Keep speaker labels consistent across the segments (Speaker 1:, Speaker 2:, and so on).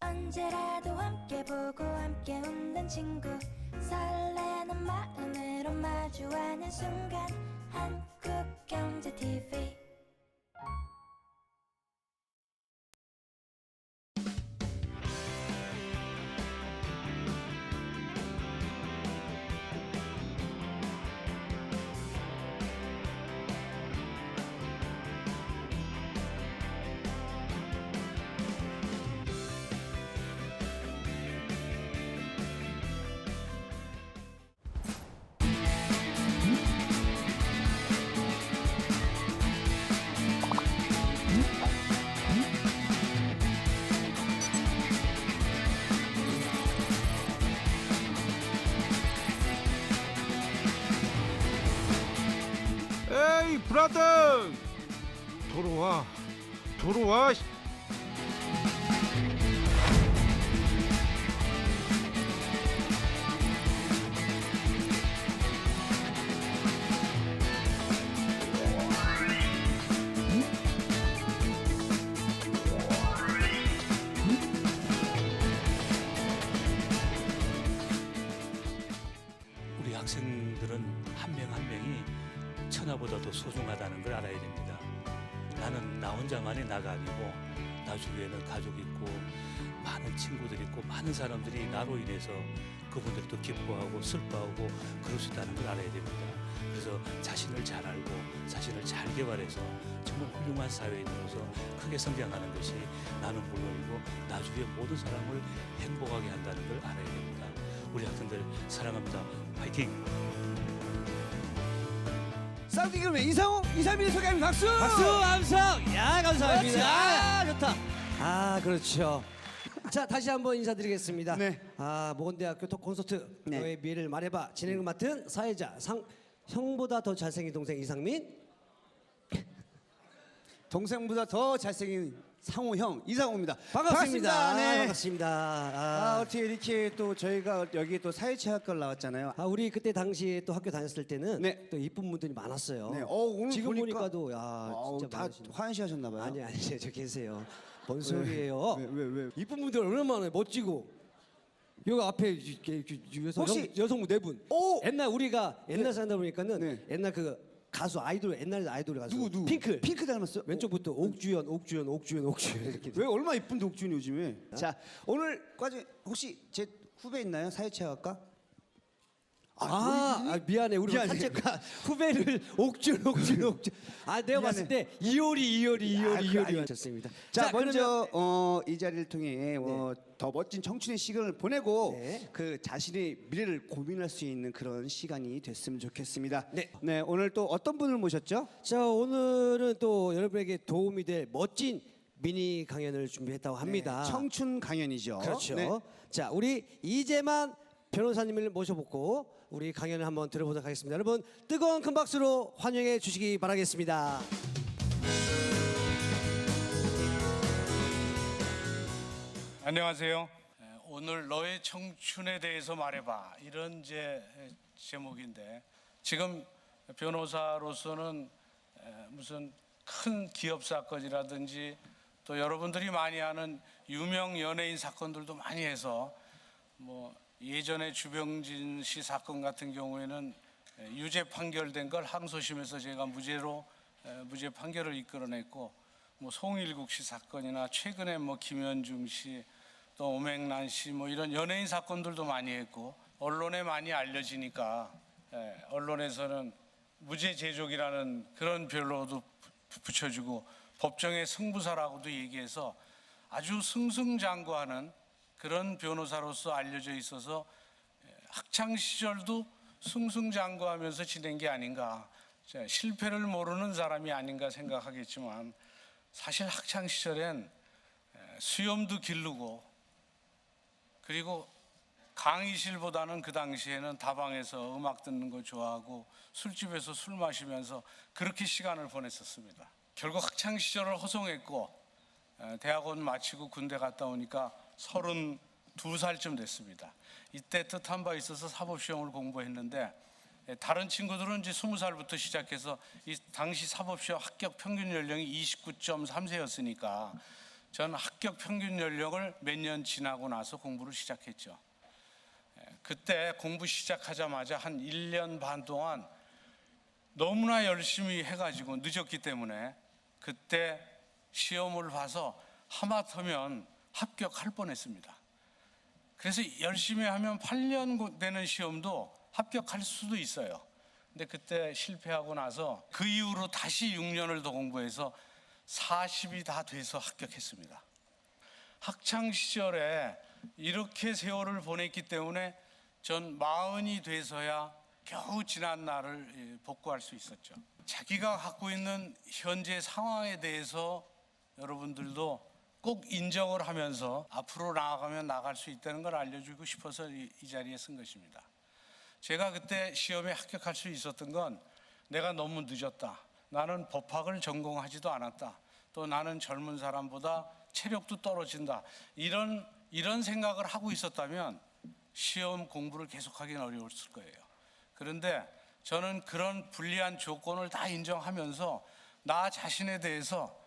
Speaker 1: 언제라도 함께 보고 함께 웃는 친구 설레는 마음으로 마주하는 순간 한국경제TV
Speaker 2: 에이 브라더 들어와
Speaker 3: 우리 학생들은 한 명 한 명이 천하보다 더 소중하다는 걸 알아야 됩니다. 나는 나 혼자만의 나가 아니고 나 주위에는 가족 있고 많은 친구들 있고 많은 사람들이 나로 인해서 그분들도 기뻐하고 슬퍼하고 그럴 수 있다는 걸 알아야 됩니다. 그래서 자신을 잘 알고 자신을 잘 개발해서 정말 훌륭한 사회인으로서 크게 성장하는 것이 나는 물론이고 나 주위의 모든 사람을 행복하게 한다는 걸 알아야 됩니다. 우리 학생들 사랑합니다. 파이팅!
Speaker 4: 쌍둥이그룹의 이상호, 이상민을 소개합니다. 박수!
Speaker 5: 박수 함성. 야 감사합니다.
Speaker 4: 그렇지.
Speaker 5: 아 좋다. 아 그렇죠. 자 다시 한번 인사드리겠습니다.
Speaker 4: 네.
Speaker 5: 모건대학교 톡 콘서트
Speaker 4: 네.
Speaker 5: 너의 미래를 말해봐 진행을 맡은 사회자 형보다 더 잘생긴 동생 이상민.
Speaker 4: 동생보다 더 잘생긴 상호 형 이상호입니다.
Speaker 5: 반갑습니다.
Speaker 4: 네.
Speaker 5: 반갑습니다.
Speaker 4: 어떻게 이렇게 또 저희가 여기 또 사회체육학과를 나왔잖아요.
Speaker 5: 우리 그때 당시에 또 학교 다녔을 때는
Speaker 4: 네.
Speaker 5: 또 이쁜 분들이 많았어요.
Speaker 4: 네. 오늘
Speaker 5: 지금
Speaker 4: 보니까
Speaker 5: 보니까도 야 진짜
Speaker 4: 다
Speaker 5: 많으시네.
Speaker 4: 화연시하셨나 봐요.
Speaker 5: 아니 저 계세요. 뭔 소리예요?
Speaker 4: 왜?
Speaker 5: 이쁜 분들 얼마나 많아요. 멋지고. 여기 앞에
Speaker 4: 혹시-
Speaker 5: 여성분 네 분.
Speaker 4: 오!
Speaker 5: 옛날 우리가 옛날 산다 보니까는
Speaker 4: 네.
Speaker 5: 옛날 그 가수 아이돌 옛날 아이돌 가수
Speaker 4: 누구?
Speaker 5: 핑클.
Speaker 4: 핑크 닮았어요?
Speaker 5: 왼쪽부터 옥주현 이렇게.
Speaker 4: 왜 얼마나 이쁜 독준이 요즘에? 자 오늘 과제 혹시 제 후배 있나요? 사회체육학과?
Speaker 5: 미안해 우리
Speaker 4: 미안해.
Speaker 5: 산책과 후배를 옥준. 내가 봤을 때 이효리 좋습니다.
Speaker 4: 자,
Speaker 5: 그러면-
Speaker 4: 먼저 이 자리를 통해 더 멋진 청춘의 시간을 보내고
Speaker 5: 네.
Speaker 4: 그 자신의 미래를 고민할 수 있는 그런 시간이 됐으면 좋겠습니다.
Speaker 5: 네.
Speaker 4: 오늘 또 어떤 분을 모셨죠?
Speaker 5: 자 오늘은 또 여러분에게 도움이 될 멋진 미니 강연을 준비했다고 합니다.
Speaker 4: 청춘 강연이죠.
Speaker 5: 그렇죠.
Speaker 4: 네.
Speaker 5: 자, 우리 이재만 변호사님을 모셔보고 우리 강연을 한번 들어보도록 하겠습니다. 여러분 뜨거운 큰 박수로 환영해 주시기 바라겠습니다.
Speaker 6: 안녕하세요. 오늘 너의 청춘에 대해서 말해봐 이런 이제 제목인데 지금 변호사로서는 무슨 큰 기업 사건이라든지 또 여러분들이 많이 아는 유명 연예인 사건들도 많이 해서 뭐 예전에 주병진 씨 사건 같은 경우에는 유죄 판결된 걸 항소심에서 제가 무죄 판결을 이끌어냈고 뭐 송일국 씨 사건이나 최근에 뭐 김현중 씨 또 오맹란 씨 뭐 이런 연예인 사건들도 많이 했고 언론에 많이 알려지니까 언론에서는 무죄 제족이라는 그런 별로도 붙여주고 법정의 승부사라고도 얘기해서 아주 승승장구하는 그런 변호사로서 알려져 있어서 학창 시절도 승승장구하면서 지낸 게 아닌가, 실패를 모르는 사람이 아닌가 생각하겠지만 사실 학창 시절엔 수염도 기르고 그리고 강의실보다는 그 당시에는 다방에서 음악 듣는 거 좋아하고 술집에서 술 마시면서 그렇게 시간을 보냈었습니다. 결국 학창 시절을 허송했고 대학원 마치고 군대 갔다 오니까 32살쯤 됐습니다. 이때 뜻한 바 있어서 사법시험을 공부했는데 다른 친구들은 이제 20살부터 시작해서 이 당시 사법시험 합격 평균 연령이 29.3세였으니까 전 합격 평균 연령을 몇 년 지나고 나서 공부를 시작했죠. 그때 공부 시작하자마자 한 1년 반 동안 너무나 열심히 해가지고 늦었기 때문에 그때 시험을 봐서 하마터면 합격할 뻔했습니다. 그래서 열심히 하면 8년 되는 시험도 합격할 수도 있어요. 근데 그때 실패하고 나서 그 이후로 다시 6년을 더 공부해서 40이 다 돼서 합격했습니다. 학창 시절에 이렇게 세월을 보냈기 때문에 전 40이 돼서야 겨우 지난 날을 복구할 수 있었죠. 자기가 갖고 있는 현재 상황에 대해서 여러분들도 꼭 인정을 하면서 앞으로 나아가면 나갈 수 있다는 걸 알려주고 싶어서 이 자리에 쓴 것입니다. 제가 그때 시험에 합격할 수 있었던 건 내가 너무 늦었다. 나는 법학을 전공하지도 않았다. 또 나는 젊은 사람보다 체력도 떨어진다. 이런 생각을 하고 있었다면 시험 공부를 계속하기는 어려웠을 거예요. 그런데 저는 그런 불리한 조건을 다 인정하면서 나 자신에 대해서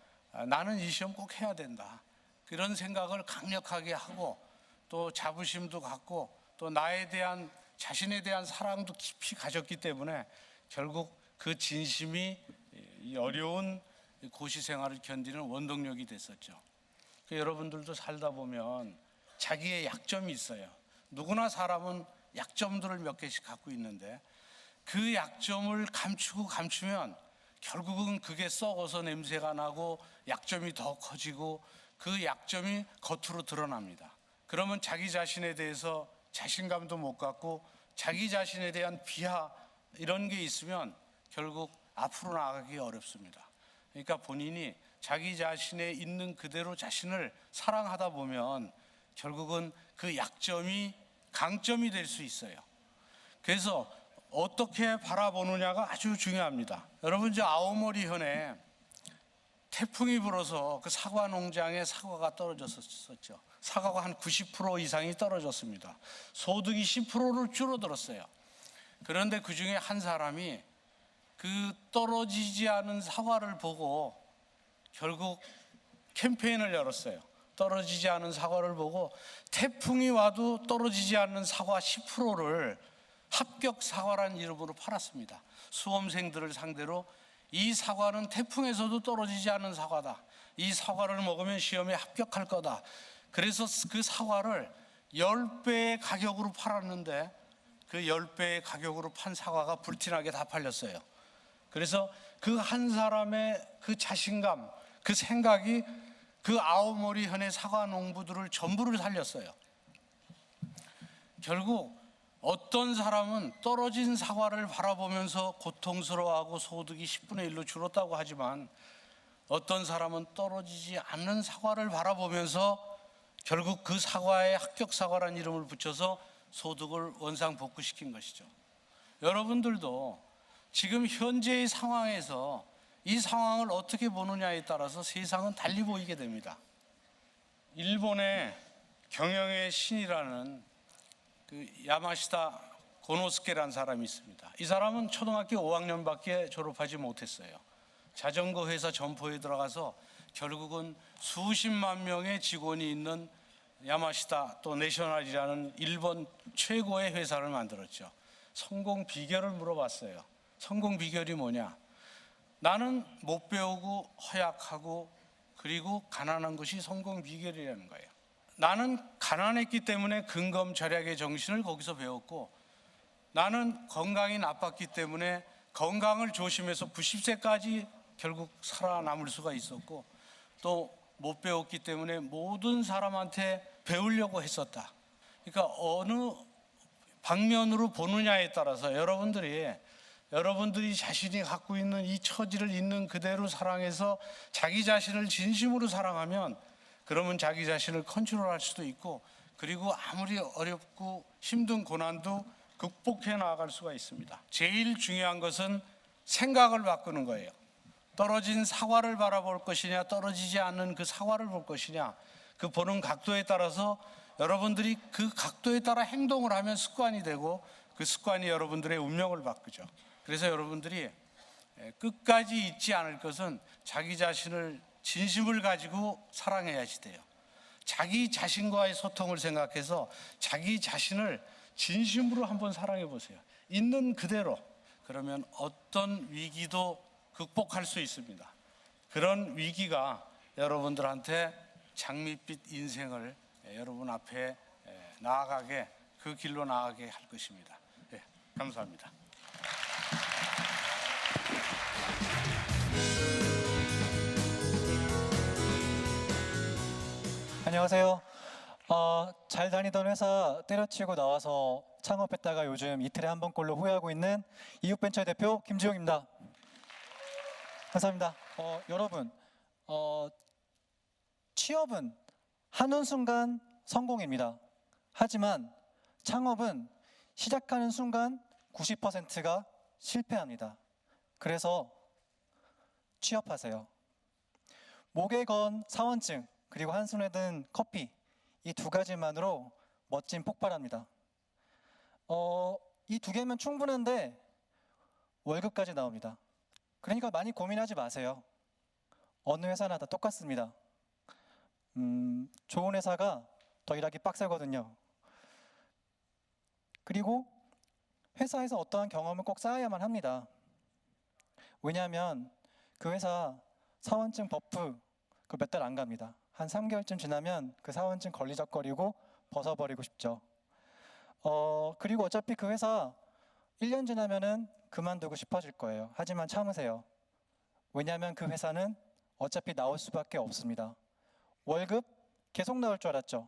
Speaker 6: 나는 이 시험 꼭 해야 된다. 그런 생각을 강력하게 하고 또 자부심도 갖고 또 나에 대한 자신에 대한 사랑도 깊이 가졌기 때문에 결국 그 진심이 이 어려운 고시 생활을 견디는 원동력이 됐었죠. 여러분들도 살다 보면 자기의 약점이 있어요. 누구나 사람은 약점들을 몇 개씩 갖고 있는데 그 약점을 감추면 결국은 그게 썩어서 냄새가 나고 약점이 더 커지고 그 약점이 겉으로 드러납니다. 그러면 자기 자신에 대해서 자신감도 못 갖고 자기 자신에 대한 비하 이런 게 있으면 결국 앞으로 나가기 어렵습니다. 그러니까 본인이 자기 자신에 있는 그대로 자신을 사랑하다 보면 결국은 그 약점이 강점이 될 수 있어요. 그래서 어떻게 바라보느냐가 아주 중요합니다. 여러분, 저 아오모리현에 태풍이 불어서 그 사과 농장에 사과가 떨어졌었죠. 사과가 한 90% 이상이 떨어졌습니다. 소득이 10%로 줄어들었어요. 그런데 그 중에 한 사람이 그 떨어지지 않은 사과를 보고 결국 캠페인을 열었어요. 떨어지지 않은 사과를 보고 태풍이 와도 떨어지지 않는 사과 10%를 합격 사과라는 이름으로 팔았습니다. 수험생들을 상대로 이 사과는 태풍에서도 떨어지지 않는 사과다. 이 사과를 먹으면 시험에 합격할 거다. 그래서 그 사과를 10배의 가격으로 팔았는데 그 10배의 가격으로 판 사과가 불티나게 다 팔렸어요. 그래서 그 한 사람의 그 자신감, 그 생각이 그 아오모리 현의 사과 농부들을 전부를 살렸어요. 결국 어떤 사람은 떨어진 사과를 바라보면서 고통스러워하고 소득이 10분의 1로 줄었다고 하지만 어떤 사람은 떨어지지 않는 사과를 바라보면서 결국 그 사과에 합격 사과라는 이름을 붙여서 소득을 원상복구시킨 것이죠. 여러분들도 지금 현재의 상황에서 이 상황을 어떻게 보느냐에 따라서 세상은 달리 보이게 됩니다. 일본의 경영의 신이라는 그 야마시타 고노스케라는 사람이 있습니다. 이 사람은 초등학교 5학년밖에 졸업하지 못했어요. 자전거 회사 점포에 들어가서 결국은 수십만 명의 직원이 있는 야마시타 또 내셔널이라는 일본 최고의 회사를 만들었죠. 성공 비결을 물어봤어요. 성공 비결이 뭐냐? 나는 못 배우고 허약하고 그리고 가난한 것이 성공 비결이라는 거예요. 나는 가난했기 때문에 근검절약의 정신을 거기서 배웠고 나는 건강이 나빴기 때문에 건강을 조심해서 90세까지 결국 살아남을 수가 있었고 또 못 배웠기 때문에 모든 사람한테 배우려고 했었다. 그러니까 어느 방면으로 보느냐에 따라서 여러분들이 자신이 갖고 있는 이 처지를 있는 그대로 사랑해서 자기 자신을 진심으로 사랑하면 그러면 자기 자신을 컨트롤할 수도 있고 그리고 아무리 어렵고 힘든 고난도 극복해 나아갈 수가 있습니다. 제일 중요한 것은 생각을 바꾸는 거예요. 떨어진 사과를 바라볼 것이냐 떨어지지 않는 그 사과를 볼 것이냐 그 보는 각도에 따라서 여러분들이 그 각도에 따라 행동을 하면 습관이 되고 그 습관이 여러분들의 운명을 바꾸죠. 그래서 여러분들이 끝까지 잊지 않을 것은 자기 자신을 진심을 가지고 사랑해야지 돼요. 자기 자신과의 소통을 생각해서 자기 자신을 진심으로 한번 사랑해 보세요. 있는 그대로. 그러면 어떤 위기도 극복할 수 있습니다. 그런 위기가 여러분들한테 장밋빛 인생을 여러분 앞에 나아가게, 그 길로 나아가게 할 것입니다. 예, 감사합니다.
Speaker 7: 안녕하세요. 잘 다니던 회사 때려치고 나와서 창업했다가 요즘 이틀에 한 번꼴로 후회하고 있는 이웃벤처 대표 김지용입니다. 감사합니다. 여러분, 취업은 한순간 성공입니다. 하지만 창업은 시작하는 순간 90%가 실패합니다. 그래서 취업하세요. 목에 건 사원증, 그리고 한손에 든 커피, 이 두 가지만으로 멋진 폭발합니다. 이 두 개면 충분한데 월급까지 나옵니다. 그러니까 많이 고민하지 마세요. 어느 회사나 다 똑같습니다. 좋은 회사가 더 일하기 빡세거든요. 그리고 회사에서 어떠한 경험을 꼭 쌓아야만 합니다. 왜냐하면 그 회사 사원증 버프 그 몇 달 안 갑니다. 한 3개월쯤 지나면 그 사원증 걸리적거리고 벗어버리고 싶죠. 그리고 어차피 그 회사 1년 지나면은 그만두고 싶어질 거예요. 하지만 참으세요. 왜냐하면 그 회사는 어차피 나올 수밖에 없습니다. 월급 계속 나올 줄 알았죠.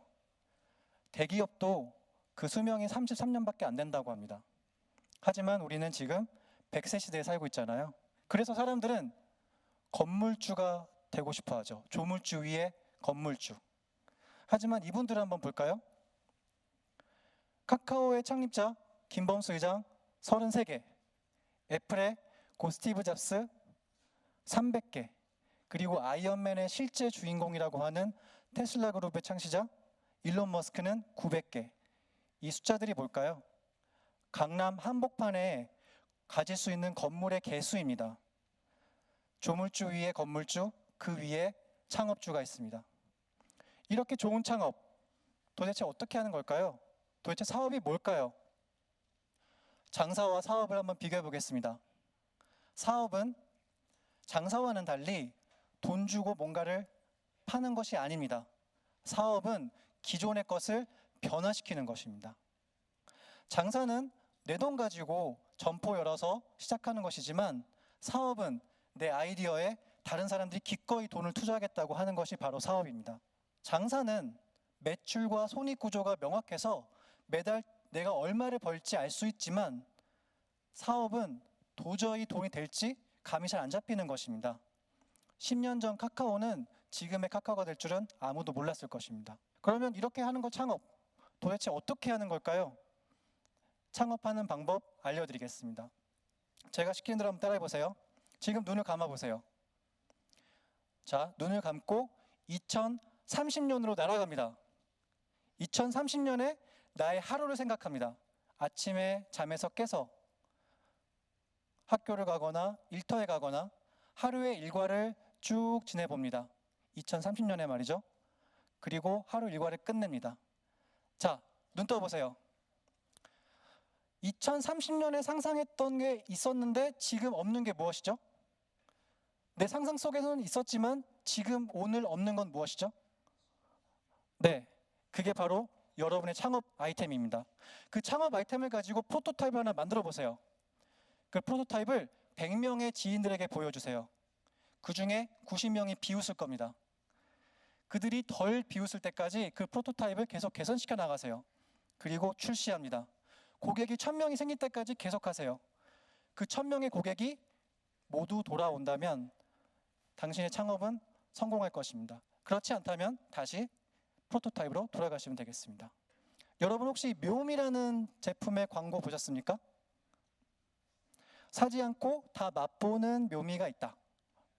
Speaker 7: 대기업도 그 수명이 33년밖에 안 된다고 합니다. 하지만 우리는 지금 100세 시대에 살고 있잖아요. 그래서 사람들은 건물주가 되고 싶어 하죠. 조물주 위에 건물주. 하지만 이분들을 한번 볼까요? 카카오의 창립자 김범수 의장 33개, 애플의 고 스티브 잡스 300개, 그리고 아이언맨의 실제 주인공이라고 하는 테슬라 그룹의 창시자 일론 머스크는 900개. 이 숫자들이 뭘까요? 강남 한복판에 가질 수 있는 건물의 개수입니다. 조물주 위에 건물주, 그 위에 창업주가 있습니다. 이렇게 좋은 창업, 도대체 어떻게 하는 걸까요? 도대체 사업이 뭘까요? 장사와 사업을 한번 비교해 보겠습니다. 사업은 장사와는 달리 돈 주고 뭔가를 파는 것이 아닙니다. 사업은 기존의 것을 변화시키는 것입니다. 장사는 내 돈 가지고 점포 열어서 시작하는 것이지만 사업은 내 아이디어에 다른 사람들이 기꺼이 돈을 투자하겠다고 하는 것이 바로 사업입니다. 장사는 매출과 손익 구조가 명확해서 매달 내가 얼마를 벌지 알 수 있지만 사업은 도저히 돈이 될지 감이 잘 안 잡히는 것입니다. 10년 전 카카오는 지금의 카카오가 될 줄은 아무도 몰랐을 것입니다. 그러면 이렇게 하는 거 창업, 도대체 어떻게 하는 걸까요? 창업하는 방법 알려드리겠습니다. 제가 시키는 대로 한번 따라해 보세요. 지금 눈을 감아 보세요. 자, 눈을 감고 2030년으로 날아갑니다. 2030년에 나의 하루를 생각합니다. 아침에 잠에서 깨서 학교를 가거나 일터에 가거나 하루의 일과를 쭉 지내봅니다. 2030년에 말이죠. 그리고 하루 일과를 끝냅니다. 자, 눈 떠보세요. 2030년에 상상했던 게 있었는데 지금 없는 게 무엇이죠? 내 상상 속에서는 있었지만 지금 오늘 없는 건 무엇이죠? 네, 그게 바로 여러분의 창업 아이템입니다. 그 창업 아이템을 가지고 프로토타입을 하나 만들어 보세요. 그 프로토타입을 100명의 지인들에게 보여주세요. 그 중에 90명이 비웃을 겁니다. 그들이 덜 비웃을 때까지 그 프로토타입을 계속 개선시켜 나가세요. 그리고 출시합니다. 고객이 1000명이 생길 때까지 계속하세요. 그 1000명의 고객이 모두 돌아온다면 당신의 창업은 성공할 것입니다. 그렇지 않다면 다시 프로토타입으로 돌아가시면 되겠습니다. 여러분 혹시 묘미라는 제품의 광고 보셨습니까? 사지 않고 다 맛보는 묘미가 있다.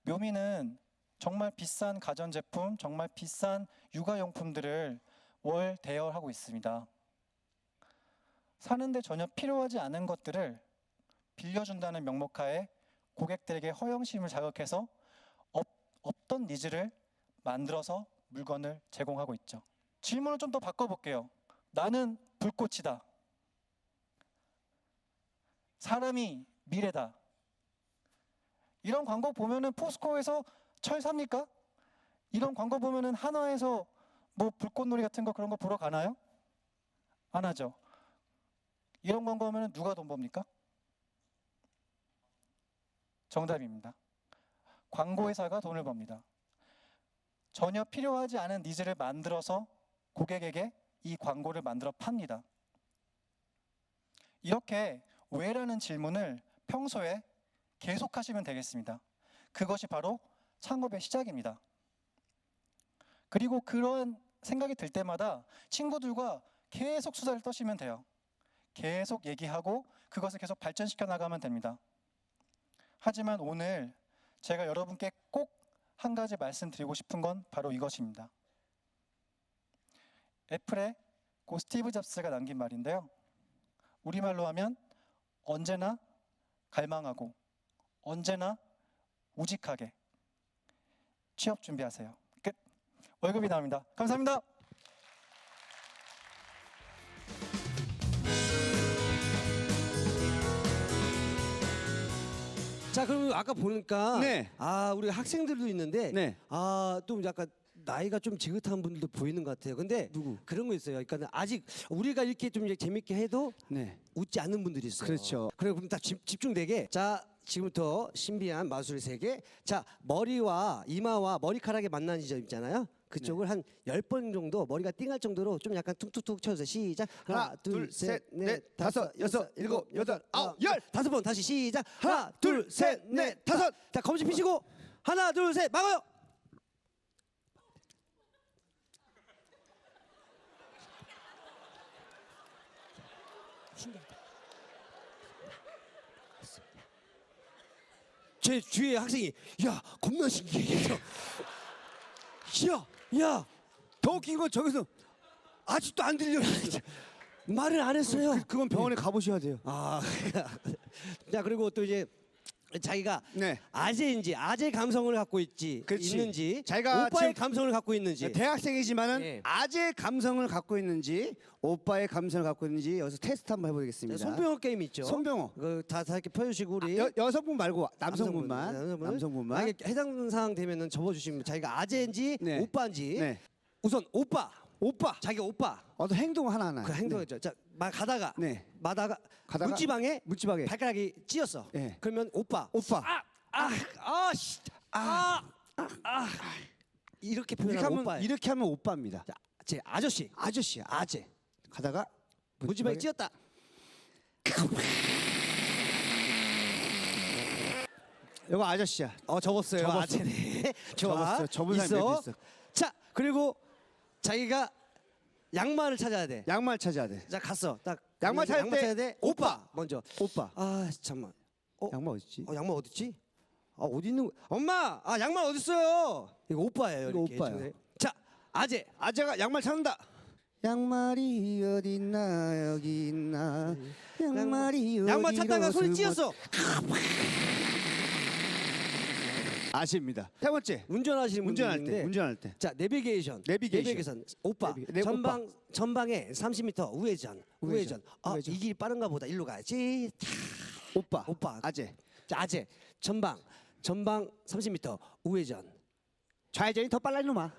Speaker 7: 묘미는 정말 비싼 가전제품, 정말 비싼 육아용품들을 월 대여하고 있습니다. 사는데 전혀 필요하지 않은 것들을 빌려준다는 명목하에 고객들에게 허영심을 자극해서 없던 니즈를 만들어서 물건을 제공하고 있죠. 질문을 좀 더 바꿔볼게요. 나는 불꽃이다. 사람이 미래다. 이런 광고 보면은 포스코에서 철 삽니까? 이런 광고 보면은 한화에서 뭐 불꽃놀이 같은 거 그런 거 보러 가나요? 안 하죠. 이런 광고 하면은 누가 돈 법니까? 정답입니다. 광고회사가 돈을 법니다. 전혀 필요하지 않은 니즈를 만들어서 고객에게 이 광고를 만들어 팝니다. 이렇게 왜라는 질문을 평소에 계속하시면 되겠습니다. 그것이 바로 창업의 시작입니다. 그리고 그런 생각이 들 때마다 친구들과 계속 수다를 떠시면 돼요. 계속 얘기하고 그것을 계속 발전시켜 나가면 됩니다. 하지만 오늘 제가 여러분께 꼭 한 가지 말씀드리고 싶은 건 바로 이것입니다. 애플의 고 스티브 잡스가 남긴 말인데요. 우리말로 하면 언제나 갈망하고 언제나 우직하게 취업 준비하세요. 끝. 월급이 나옵니다. 감사합니다.
Speaker 5: 자, 그럼 아까 보니까
Speaker 4: 네.
Speaker 5: 우리 학생들도 있는데
Speaker 4: 네.
Speaker 5: 좀 약간 나이가 좀 지긋한 분들도 보이는 것 같아요. 근데
Speaker 4: 누구?
Speaker 5: 그런 거 있어요. 그러니까 아직 우리가 이렇게 좀 이제 재밌게 해도
Speaker 4: 네.
Speaker 5: 웃지 않는 분들이 있어요.
Speaker 4: 그렇죠.
Speaker 5: 그래 그럼 다 집중되게. 자, 지금부터 신비한 마술의 세계. 자, 머리와 이마와 머리카락이 만나는 지점 있잖아요. 그쪽을 한 10번 정도 머리가 띵할 정도로 좀 약간 툭툭툭 쳐주세요. 시작.
Speaker 4: 하나, 둘, 셋, 넷, 다섯, 여섯, 일곱, 여덟, 아홉, 열.
Speaker 5: 5번 다시 시작. 하나, 둘, 셋, 넷, 다섯. 자, 검지 피시고 하나, 둘, 셋, 막아요. 제 주위에 학생이 야 겁나 신기해. 야
Speaker 4: 더 웃긴 건 저기서
Speaker 5: 아직도 안 들려. 말을 안 했어요.
Speaker 4: 그건 병원에 가보셔야 돼요.
Speaker 5: 자, 그리고 또 이제 자기가
Speaker 4: 네.
Speaker 5: 아재 감성을 갖고
Speaker 4: 그렇지.
Speaker 5: 있는지,
Speaker 4: 자기가
Speaker 5: 오빠의
Speaker 4: 지금
Speaker 5: 감성을 갖고 있는지.
Speaker 4: 대학생이지만은
Speaker 5: 네.
Speaker 4: 아재 감성을 갖고 있는지 오빠의 감성을 갖고 있는지 여기서 테스트 한번
Speaker 5: 자,
Speaker 4: 해보겠습니다.
Speaker 5: 손병호 게임 있죠.
Speaker 4: 손병호.
Speaker 5: 다 이렇게 펴주시고 우리
Speaker 4: 여성분 말고 남성분만.
Speaker 5: 남성분만. 만약에 해당 사항 되면은 접어주시면 자기가 아재인지
Speaker 4: 네.
Speaker 5: 오빠인지.
Speaker 4: 네.
Speaker 5: 우선 오빠.
Speaker 4: 오빠.
Speaker 5: 자기 오빠.
Speaker 4: 어떤 행동 하나하나.
Speaker 5: 그 행동했죠. 자, 가다가
Speaker 4: 네.
Speaker 5: 가다가
Speaker 4: 문지방에
Speaker 5: 발가락이 찧었어.
Speaker 4: 네.
Speaker 5: 그러면 오빠. 이렇게 표현하면 오빠예요.
Speaker 4: 이렇게 하면 오빠입니다.
Speaker 5: 자, 제 아저씨.
Speaker 4: 아저씨야.
Speaker 5: 아재.
Speaker 4: 가다가
Speaker 5: 문지방에 찧었다.
Speaker 4: 이거 아저씨야.
Speaker 5: 접었어요.
Speaker 4: 접었어.
Speaker 5: 아재네. 좋아.
Speaker 4: 접었어. 접은 사람이 몇명 있어.
Speaker 5: 자, 그리고 자기가 양말을 찾아야 돼.
Speaker 4: 양말 찾아야 돼.
Speaker 5: 자, 갔어. 딱
Speaker 4: 양말 찾을 때
Speaker 5: 찾아야 돼. 오빠 먼저.
Speaker 4: 오빠.
Speaker 5: 잠만.
Speaker 4: 양말 어딨지?
Speaker 5: 양말 어딨지? 어디 있는 거? 엄마, 양말 어디 있어요? 이거 오빠예요.
Speaker 4: 이거
Speaker 5: 이렇게.
Speaker 4: 오빠예요.
Speaker 5: 자, 아재.
Speaker 4: 아재가 양말 찾는다. 양말이 어디 있나 여기 있나. 양말이
Speaker 5: 양말
Speaker 4: 어디로
Speaker 5: 찾다가 소리
Speaker 4: 숨었-
Speaker 5: 찧었어.
Speaker 4: 아재입니다. 세 번째.
Speaker 5: 운전하시는 분들인데.
Speaker 4: 운전할 때.
Speaker 5: 자, 내비게이션. 오빠.
Speaker 4: 네,
Speaker 5: 전방에 30m 우회전.
Speaker 4: 우회전.
Speaker 5: 이 길이 빠른가 보다. 일로 가야지.
Speaker 4: 오빠.
Speaker 5: 아재. 자, 아재. 전방 30m 우회전.
Speaker 4: 좌회전이 더 빨라 이놈아.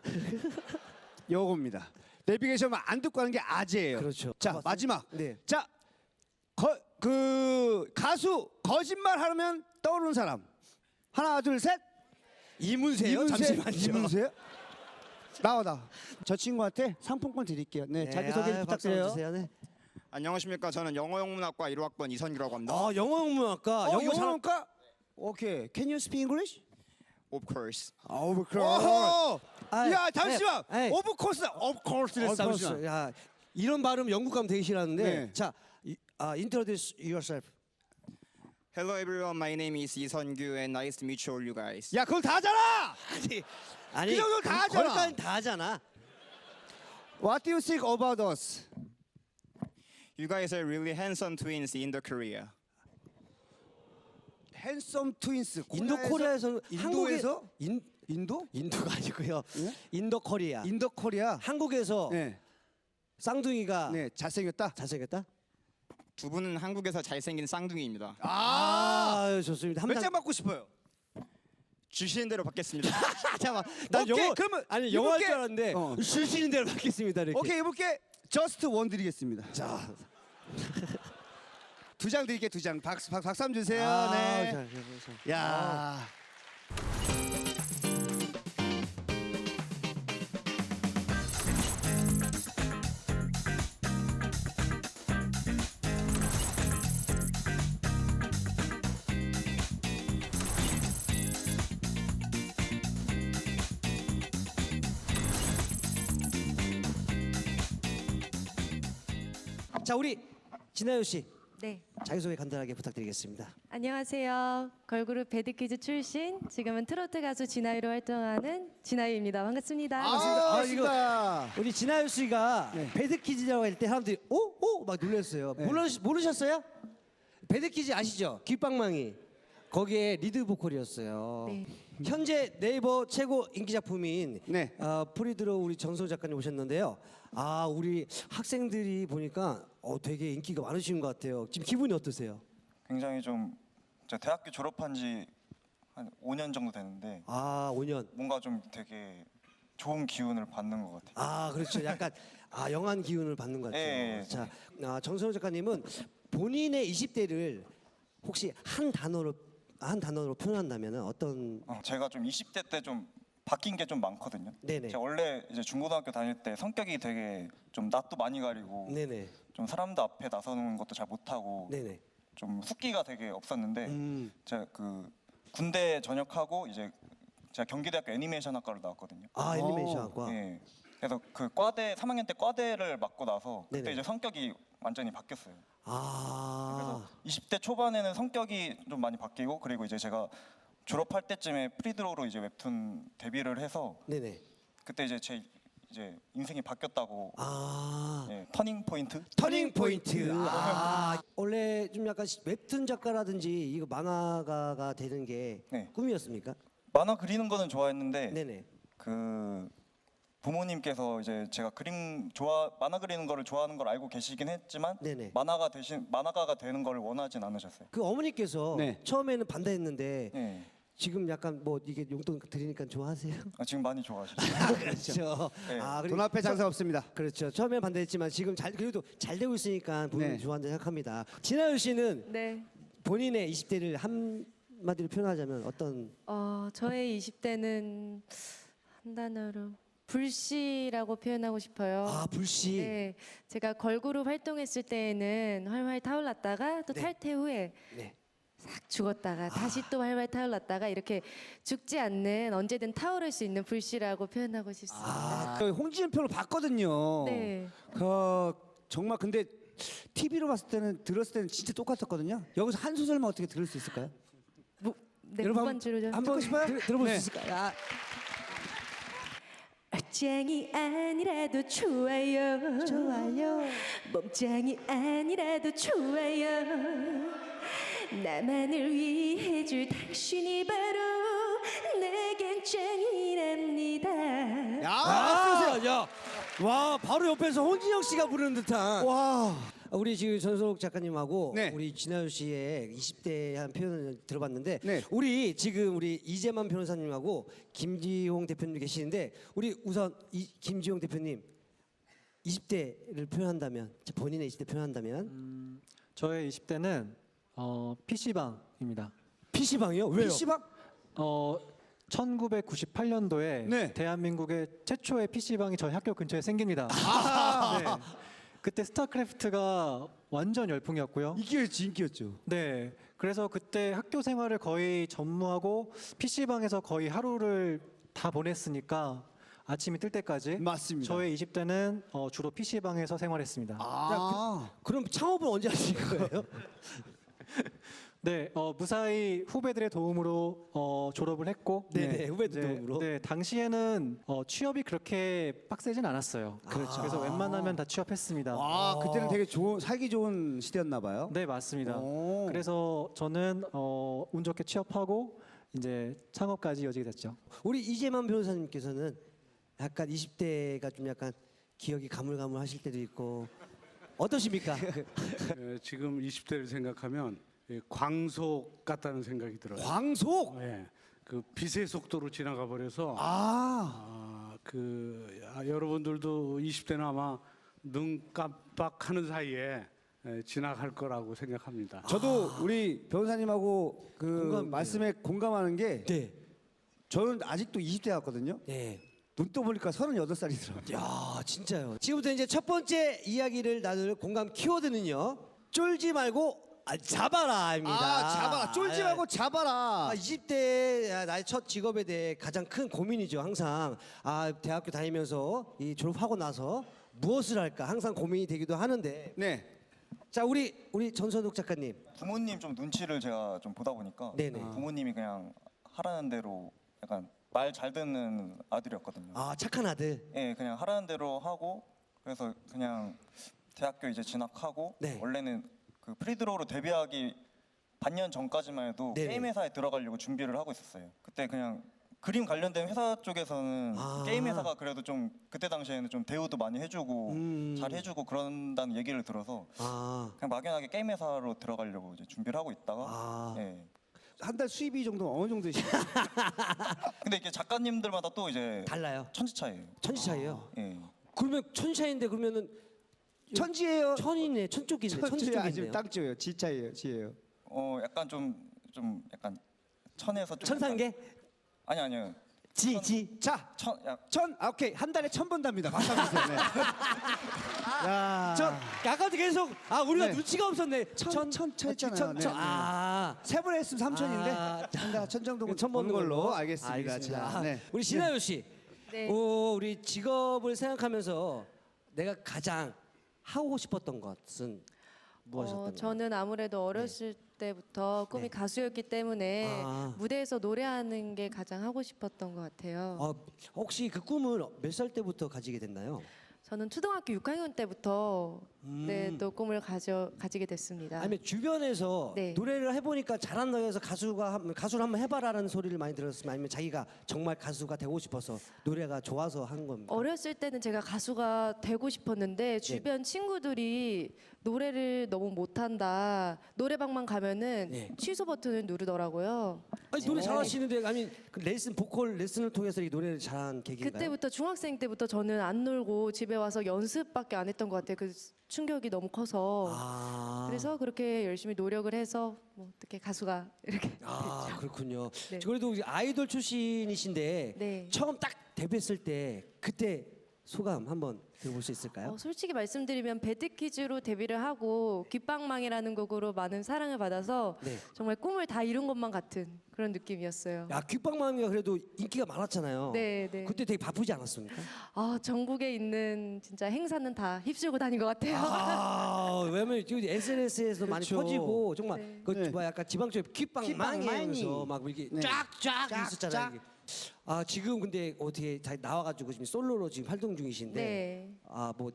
Speaker 4: 요겁니다. 내비게이션만 안 듣고 하는 게 아재예요.
Speaker 5: 그렇죠.
Speaker 4: 자,
Speaker 5: 맞습니다.
Speaker 4: 마지막.
Speaker 5: 네.
Speaker 4: 자, 그 가수 거짓말 하면 떠오르는 사람. 하나, 둘, 셋.
Speaker 5: 이문세요. 잠시만요.
Speaker 4: 이문세요? 나와. 저 친구한테 상품권 드릴게요. 네, 자기소개 부탁드려요.
Speaker 5: 주세요. 네.
Speaker 8: 안녕하십니까. 저는 영어영문학과 1호학번 이선규라고 합니다.
Speaker 5: 영어영문학과.
Speaker 4: 영어학과? 오케이. Can you speak English?
Speaker 8: Of course.
Speaker 4: Of course. 야, 잠시만.
Speaker 5: 에이.
Speaker 4: Of course. Of course. 잠시만.
Speaker 5: 야, 이런 발음 영국 가면 되게 싫어하는데.
Speaker 4: 네.
Speaker 5: 자, introduce yourself.
Speaker 8: Hello everyone. My name is 이선규 and nice to meet all you guys.
Speaker 4: 야, 그걸 다 하잖아.
Speaker 5: 아니,
Speaker 4: 그 정도는 다 하잖아.
Speaker 5: 거기까지 다 하잖아.
Speaker 4: What do you think about us?
Speaker 8: You guys are really handsome twins in the Korea.
Speaker 4: Handsome twins.
Speaker 5: 인도 코리아에서
Speaker 4: 인도에서 인도?
Speaker 5: 인도가 아니고요.
Speaker 4: 예?
Speaker 5: 인도 코리아.
Speaker 4: 인도 코리아.
Speaker 5: 한국에서
Speaker 4: 네.
Speaker 5: 쌍둥이가
Speaker 4: 네, 잘생겼다.
Speaker 5: 잘생겼다?
Speaker 8: 두 분은 한국에서 잘생긴 쌍둥이입니다.
Speaker 5: 아, 좋습니다.
Speaker 4: 몇 장 받고 싶어요?
Speaker 8: 주시는 대로 받겠습니다.
Speaker 5: 잠깐만. 난
Speaker 4: 오케이,
Speaker 5: 영어
Speaker 4: 그러면
Speaker 5: 아니 영어 할
Speaker 4: 이분께-
Speaker 5: 줄 알았는데
Speaker 4: 어.
Speaker 5: 주시는 대로 받겠습니다. 이렇게.
Speaker 4: 오케이, 이분께 저스트 원 드리겠습니다.
Speaker 5: 자.
Speaker 4: 2장 드릴게요. 2장. 박수 한번 주세요.
Speaker 5: 아,
Speaker 4: 네.
Speaker 5: 자,
Speaker 4: 야.
Speaker 5: 자, 우리 진아유 씨
Speaker 9: 네,
Speaker 5: 자기소개 간단하게 부탁드리겠습니다.
Speaker 9: 안녕하세요. 걸그룹 배드키즈 출신, 지금은 트로트 가수 진아유로 활동하는 진아유입니다. 반갑습니다.
Speaker 4: 반갑습니다.
Speaker 5: 우리 진아유 씨가
Speaker 4: 네.
Speaker 5: 배드키즈라고 할 때 사람들이 오 막 놀랐어요.
Speaker 4: 네.
Speaker 5: 모르셨어요? 배드키즈 아시죠? 귓방망이. 거기에 리드 보컬이었어요.
Speaker 9: 네.
Speaker 5: 현재 네이버 최고 인기 작품인
Speaker 4: 네.
Speaker 5: 프리드로 우리 정소 작가님 오셨는데요. 아, 우리 학생들이 보니까 되게 인기가 많으신 것 같아요. 지금 기분이 어떠세요?
Speaker 10: 굉장히 좀 제가 대학교 졸업한 지 한 5년 정도 되는데
Speaker 5: 아, 5년.
Speaker 10: 뭔가 좀 되게 좋은 기운을 받는 것 같아요.
Speaker 5: 아, 그렇죠. 약간 영한 기운을 받는 것 같아요.
Speaker 10: 예.
Speaker 5: 자, 정선호 작가님은 본인의 20대를 혹시 한 단어로 표현한다면 어떤?
Speaker 10: 제가 좀 20대 때 좀 바뀐 게 좀 많거든요.
Speaker 5: 네네.
Speaker 10: 제가 원래 이제 중고등학교 다닐 때 성격이 되게 좀 낯도 많이 가리고
Speaker 5: 네네.
Speaker 10: 좀 사람들 앞에 나서는 것도 잘 못하고
Speaker 5: 네네.
Speaker 10: 좀 숙기가 되게 없었는데 제가 그 군대 전역하고 이제 제가 경기대학교 애니메이션 학과를 나왔거든요.
Speaker 5: 아, 애니메이션 학과.
Speaker 10: 예. 그래서 그 과대 3학년 때 과대를 맡고 나서 그때
Speaker 5: 네네.
Speaker 10: 이제 성격이 완전히 바뀌었어요.
Speaker 5: 아.
Speaker 10: 그래서 20대 초반에는 성격이 좀 많이 바뀌고 그리고 이제 제가 졸업할 때쯤에 프리드로우로 이제 웹툰 데뷔를 해서
Speaker 5: 네네.
Speaker 10: 그때 이제 제 이제 인생이 바뀌었다고
Speaker 5: 아.
Speaker 10: 예, 터닝 포인트.
Speaker 5: 터닝 포인트. 원래 좀 약간 웹툰 작가라든지 이거 만화가가 되는 게
Speaker 10: 네.
Speaker 5: 꿈이었습니까?
Speaker 10: 만화 그리는 거는 좋아했는데
Speaker 5: 네네.
Speaker 10: 그 부모님께서 이제 제가 만화 그리는 거를 좋아하는 걸 알고 계시긴 했지만
Speaker 5: 네네.
Speaker 10: 만화가가 되는 걸 원하진 않으셨어요.
Speaker 5: 그 어머니께서
Speaker 4: 네.
Speaker 5: 처음에는 반대했는데
Speaker 10: 예.
Speaker 5: 지금 약간 뭐 이게 용돈 드리니까 좋아하세요?
Speaker 10: 지금 많이 좋아하시죠.
Speaker 5: 그렇죠.
Speaker 10: 네.
Speaker 5: 그리고
Speaker 4: 돈 앞에 장사 없습니다.
Speaker 5: 그렇죠. 처음에 반대했지만 지금 그래도 잘 되고 있으니까 본인이
Speaker 4: 네.
Speaker 5: 좋아한다 생각합니다. 진아유 씨는
Speaker 9: 네,
Speaker 5: 본인의 20대를 한마디로 표현하자면 어떤?
Speaker 9: 저의 20대는 한 단어로 불씨라고 표현하고 싶어요.
Speaker 5: 아, 불씨.
Speaker 9: 네, 제가 걸그룹 활동했을 때에는 활활 타올랐다가 또
Speaker 5: 네.
Speaker 9: 탈퇴 후에
Speaker 5: 네.
Speaker 9: 싹 죽었다가 다시 또 활활 타올랐다가 이렇게 죽지 않는 언제든 타오를 수 있는 불씨라고 표현하고 싶습니다.
Speaker 4: 그 홍진영 표를 봤거든요.
Speaker 9: 네.
Speaker 4: 정말 근데 TV로 봤을 때는 들었을 때는 진짜 똑같았거든요. 여기서 한 소절만 어떻게 들을 수 있을까요?
Speaker 9: 네,
Speaker 4: 여러분
Speaker 9: 무반주로 좀
Speaker 4: 한번 싶어요?
Speaker 5: 들어볼
Speaker 4: 네.
Speaker 5: 수 있을까요?
Speaker 9: 얼짱이 아니라도 좋아요. 몸짱이 아니라도 좋아요. 나만을 위해 줄 당신이 바로 내겐 짱이랍니다.
Speaker 5: 야, 와, 바로 옆에서 홍진영 씨가 부르는 듯한.
Speaker 4: 와.
Speaker 5: 우리 지금 전소록 작가님하고
Speaker 4: 네.
Speaker 5: 우리 진아유 씨의 20대 한 표현을 들어봤는데
Speaker 4: 네.
Speaker 5: 우리 이재만 변호사님하고 김지용 대표님 계시는데 우리 우선 김지용 대표님 20대를 표현한다면 본인의 20대 표현한다면
Speaker 7: 저의 20대는 PC방입니다.
Speaker 5: PC방이요? 왜요?
Speaker 4: PC방?
Speaker 7: 1998년도에
Speaker 4: 네.
Speaker 7: 대한민국의 최초의 PC방이 저희 학교 근처에 생깁니다. 네. 그때 스타크래프트가 완전 열풍이었고요.
Speaker 4: 인기였죠.
Speaker 7: 네. 그래서 그때 학교 생활을 거의 전무하고 PC방에서 거의 하루를 다 보냈으니까 아침이 뜰 때까지
Speaker 4: 맞습니다.
Speaker 7: 저의 20대는 주로 PC방에서 생활했습니다.
Speaker 5: 그럼 창업은 언제 하실 거예요?
Speaker 7: 네, 무사히 후배들의 도움으로 졸업을 했고,
Speaker 5: 네네, 후배들 도움으로.
Speaker 7: 네, 당시에는 취업이 그렇게 빡세진 않았어요. 그렇죠. 그래서 웬만하면 다 취업했습니다.
Speaker 4: 그때는 되게 살기 좋은 시대였나 봐요.
Speaker 7: 네, 맞습니다.
Speaker 4: 오.
Speaker 7: 그래서 저는 운 좋게 취업하고
Speaker 11: 이제 창업까지 이어지게 됐죠.
Speaker 5: 우리 이재만 변호사님께서는 약간 20대가 좀 약간 기억이 가물가물하실 때도 있고 어떠십니까?
Speaker 12: 지금 20대를 생각하면 광속 같다는 생각이 들어요.
Speaker 5: 광속?
Speaker 12: 네. 그 빛의 속도로 지나가 버려서 여러분들도 20대는 아마 눈 깜빡하는 사이에 지나갈 거라고 생각합니다.
Speaker 4: 저도 우리 변호사님하고 그
Speaker 5: 공감돼요.
Speaker 4: 말씀에 공감하는 게
Speaker 5: 네.
Speaker 4: 저는 아직도 20대 같거든요.
Speaker 5: 네.
Speaker 4: 눈 떠보니까 38살이더라고요.
Speaker 5: 야, 진짜요. 지금부터 이제 첫 번째 이야기를 나눌 공감 키워드는요. 쫄지 말고 잡아라입니다.
Speaker 4: 잡아라. 쫄지 말고 잡아라.
Speaker 5: 20대 나의 첫 직업에 대해 가장 큰 고민이죠. 항상 대학교 다니면서 이 졸업하고 나서 무엇을 할까 항상 고민이 되기도 하는데.
Speaker 4: 네.
Speaker 5: 자, 우리 전선욱 작가님.
Speaker 10: 부모님 좀 눈치를 제가 좀 보다 보니까
Speaker 5: 네네.
Speaker 10: 부모님이 그냥 하라는 대로 약간 말 잘 듣는 아들이었거든요.
Speaker 5: 착한 아들.
Speaker 10: 예, 그냥 하라는 대로 하고 그래서 그냥 대학교 이제 진학하고
Speaker 5: 네.
Speaker 10: 원래는 그 프리드로우로 데뷔하기 반년 전까지만 해도
Speaker 5: 네네.
Speaker 10: 게임 회사에 들어가려고 준비를 하고 있었어요. 그때 그냥 그림 관련된 회사 쪽에서는 게임 회사가 그래도 좀 그때 당시에는 좀 대우도 많이 해주고 잘 해주고 그런다는 얘기를 들어서 그냥 막연하게 게임 회사로 들어가려고 이제 준비를 하고 있다가 예.
Speaker 4: 한 달 수입이 정도 어느 정도 되시죠?
Speaker 10: 근데 이게 작가님들마다 또 이제
Speaker 5: 달라요.
Speaker 10: 천지 차이예요.
Speaker 5: 천지 차이예요.
Speaker 10: 예.
Speaker 5: 그러면 천차인데 그러면은
Speaker 4: 천지예요.
Speaker 5: 천이네. 천쪽이네.
Speaker 4: 천지 아니면
Speaker 5: 천쪽이네요.
Speaker 4: 땅지예요. 지차예요. 지예요.
Speaker 10: 약간 좀 약간 천에서 좀
Speaker 5: 천상계?
Speaker 10: 아니요.
Speaker 4: 자,
Speaker 10: 천.
Speaker 4: 오케이. 한 달에 1,000번 답니다. 박수 한번 주세요. 네. 야.
Speaker 5: 저 아까도 계속 우리가
Speaker 4: 네.
Speaker 5: 눈치가 없었네.
Speaker 4: 천 차있잖아요. 세 번 했으면 3,000인데 한 달에 1,000 정도 버는 걸로 알겠습니다. 자, 네.
Speaker 5: 우리 신하연 씨.
Speaker 9: 네.
Speaker 5: 우리 직업을 생각하면서 내가 가장 하고 싶었던 것은 무엇이었던가요?
Speaker 9: 저는 아무래도 어렸을 때부터 꿈이 가수였기 때문에 무대에서 노래하는 게 가장 하고 싶었던 것 같아요.
Speaker 5: 혹시 그 꿈을 몇 살 때부터 가지게 됐나요?
Speaker 9: 저는 초등학교 6학년 때부터 또 꿈을 가지게 됐습니다.
Speaker 5: 아니면 주변에서
Speaker 9: 네.
Speaker 5: 노래를 해보니까 잘한다 해서 가수를 한번 해봐라라는 소리를 많이 들었으면 아니면 자기가 정말 가수가 되고 싶어서 노래가 좋아서 한 겁니까?
Speaker 9: 어렸을 때는 제가 가수가 되고 싶었는데 주변 친구들이 노래를 너무 못한다. 노래방만 가면은 취소 버튼을 누르더라고요.
Speaker 5: 아니, 노래 잘하시는데 그 레슨 보컬 레슨을 통해서 이 노래를 잘한 계기인가요?
Speaker 9: 그때부터 중학생 때부터 저는 안 놀고 집에 와서 연습밖에 안 했던 것 같아요. 그 충격이 너무 커서 그래서 그렇게 열심히 노력을 해서 어떻게 가수가 이렇게
Speaker 5: 그렇군요.
Speaker 9: 네.
Speaker 5: 그래도 아이돌 출신이신데
Speaker 9: 네.
Speaker 5: 처음 딱 데뷔했을 때 그때 소감 한번 들어볼 수 있을까요?
Speaker 9: 솔직히 말씀드리면 배드키즈로 데뷔를 하고 귓방망이라는 곡으로 많은 사랑을 받아서
Speaker 5: 네.
Speaker 9: 정말 꿈을 다 이룬 것만 같은 그런 느낌이었어요.
Speaker 5: 귓방망이가 그래도 인기가 많았잖아요.
Speaker 9: 네.
Speaker 5: 그때 되게 바쁘지 않았습니까?
Speaker 9: 전국에 있는 진짜 행사는 다 휩쓸고 다닌 것 같아요.
Speaker 5: 왜냐면 지금 SNS에서 많이
Speaker 4: 그렇죠.
Speaker 5: 퍼지고 정말 약간 지방 쪽에 귓방망이 하면서 막 이렇게 쫙쫙 있었잖아요. 이게. 지금 근데 어떻게 다 나와가지고 지금 솔로로 지금 활동 중이신데
Speaker 9: 네.
Speaker 5: 뭐